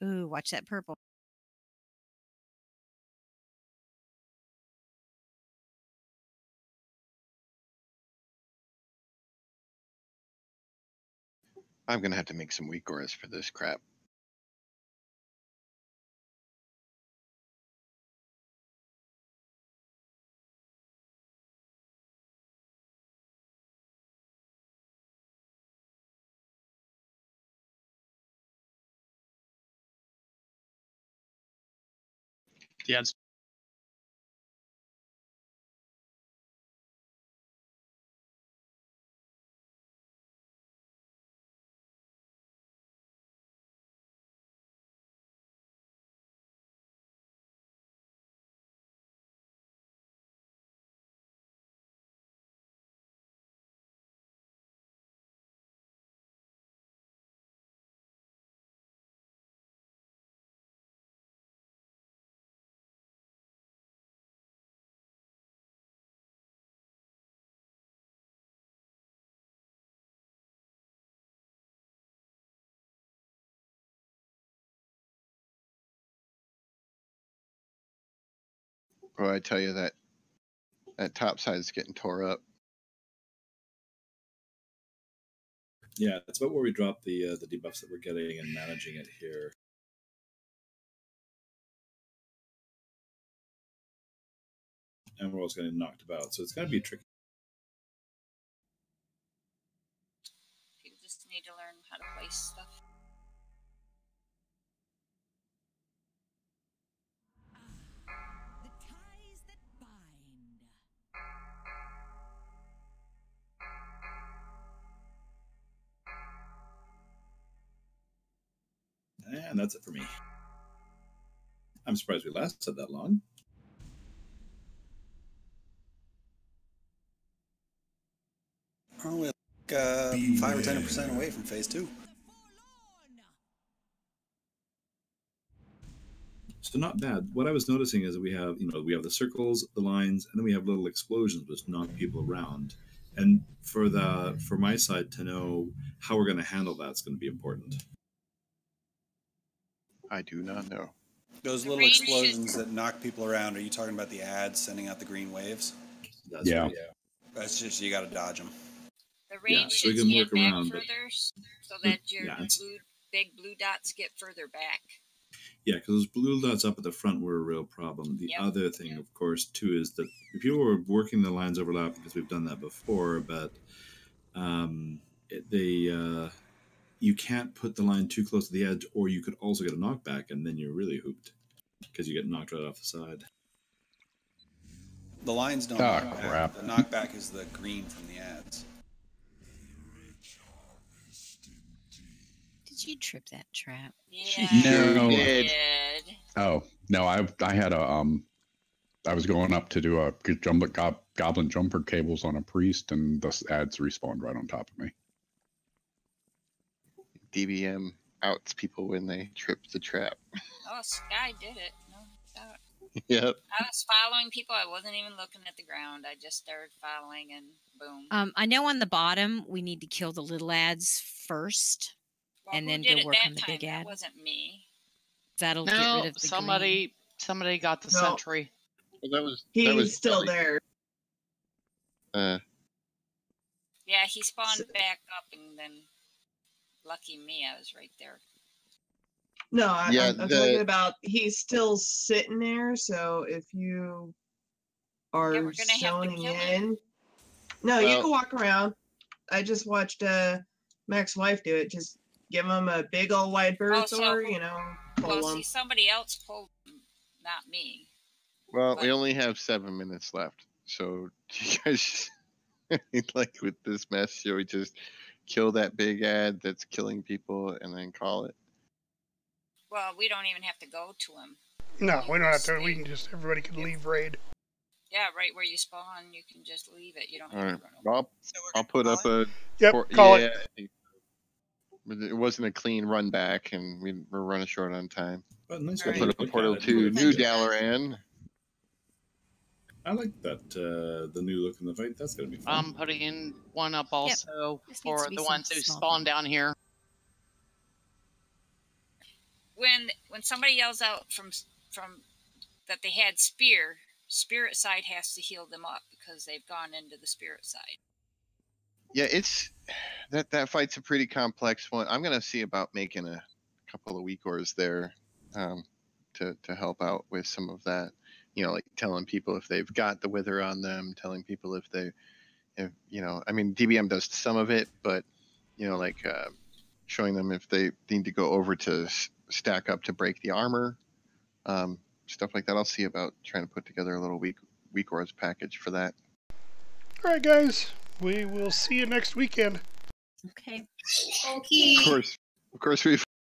Ooh, watch that purple. I'm gonna have to make some weak auras for this crap. Yeah. Well, I tell you that top side is getting tore up. Yeah, it's about where we drop the debuffs that we're getting and managing it here. And we're also getting knocked about, so it's going to be tricky. People just need to learn how to place stuff. And that's it for me. I'm surprised we lasted that long. We're only like 5 or 10% away from phase 2. So not bad. What I was noticing is that we have the circles, the lines, and then we have little explosions which knock people around. And for my side to know how we're going to handle that's going to be important. I do not know. Those little explosions that knock people around, are you talking about the ads sending out the green waves? That's right, yeah. That's just, you got to dodge them. The range so we should can stand work back around, but- further so that your yeah, big blue dots get further back. Yeah, because those blue dots up at the front were a real problem. The other thing, of course, too, is that if you were working the lines overlap, because we've done that before, but you can't put the line too close to the edge, or you could also get a knockback, and then you're really hooped because you get knocked right off the side. The lines don't knock back. Crap. The knockback is the green from the ads. Did you trip that trap? Yeah, No. you did. Oh no, I had I was going up to do a goblin jumper cables on a priest, and the ads respawned right on top of me. DBM outs people when they trip the trap. Oh, Sky did it. No doubt. Yep. I was following people. I wasn't even looking at the ground. I just started following, and boom. I know on the bottom we need to kill the little ads first, Well, and who then did go it work that on the time? big ad. That wasn't me. That'll get No, rid of the somebody got the No. sentry. Well, He's still there. Yeah, he spawned back up, and then lucky me, I was right there. No, Yeah, I'm talking about he's still sitting there. So if you are Yeah, we're gonna have to zoning kill him. in, no, you Well- can walk around. I just watched Mac's wife do it. Just give him a big old wide berth, so- or pull Well, him. see, somebody else pulled him, not me. Well, we But- only have 7 minutes left, so you guys, like with this mess, shall we just kill that big ad that's killing people and then call it? Well, we don't even have to go to him. No, we don't have to. We can just, everybody can leave raid. Yeah, right where you spawn, you can just leave it. You don't All have right, to run over. I'll put up a. Yep, call yeah, it. I think so. But it wasn't a clean run back, and we're running short on time. But nice I'll way put to up a look portal at it. to New Thank you. Dalaran. I like that the new look in the fight. That's gonna be fun. I'm putting in one up also This needs for to be the some ones who small spawn down here. when somebody yells out from that they had spirit side has to heal them up because they've gone into the spirit side. Yeah, it's that fight's a pretty complex one. I'm gonna see about making a couple of weekors there to help out with some of that. You know, like telling people if they've got the wither on them, telling people if you know, I mean, DBM does some of it, but you know, like showing them if they need to go over to stack up to break the armor, stuff like that. I'll see about trying to put together a little weekors package for that. All right, guys, we will see you next weekend. Okay. Okay. Of course, we've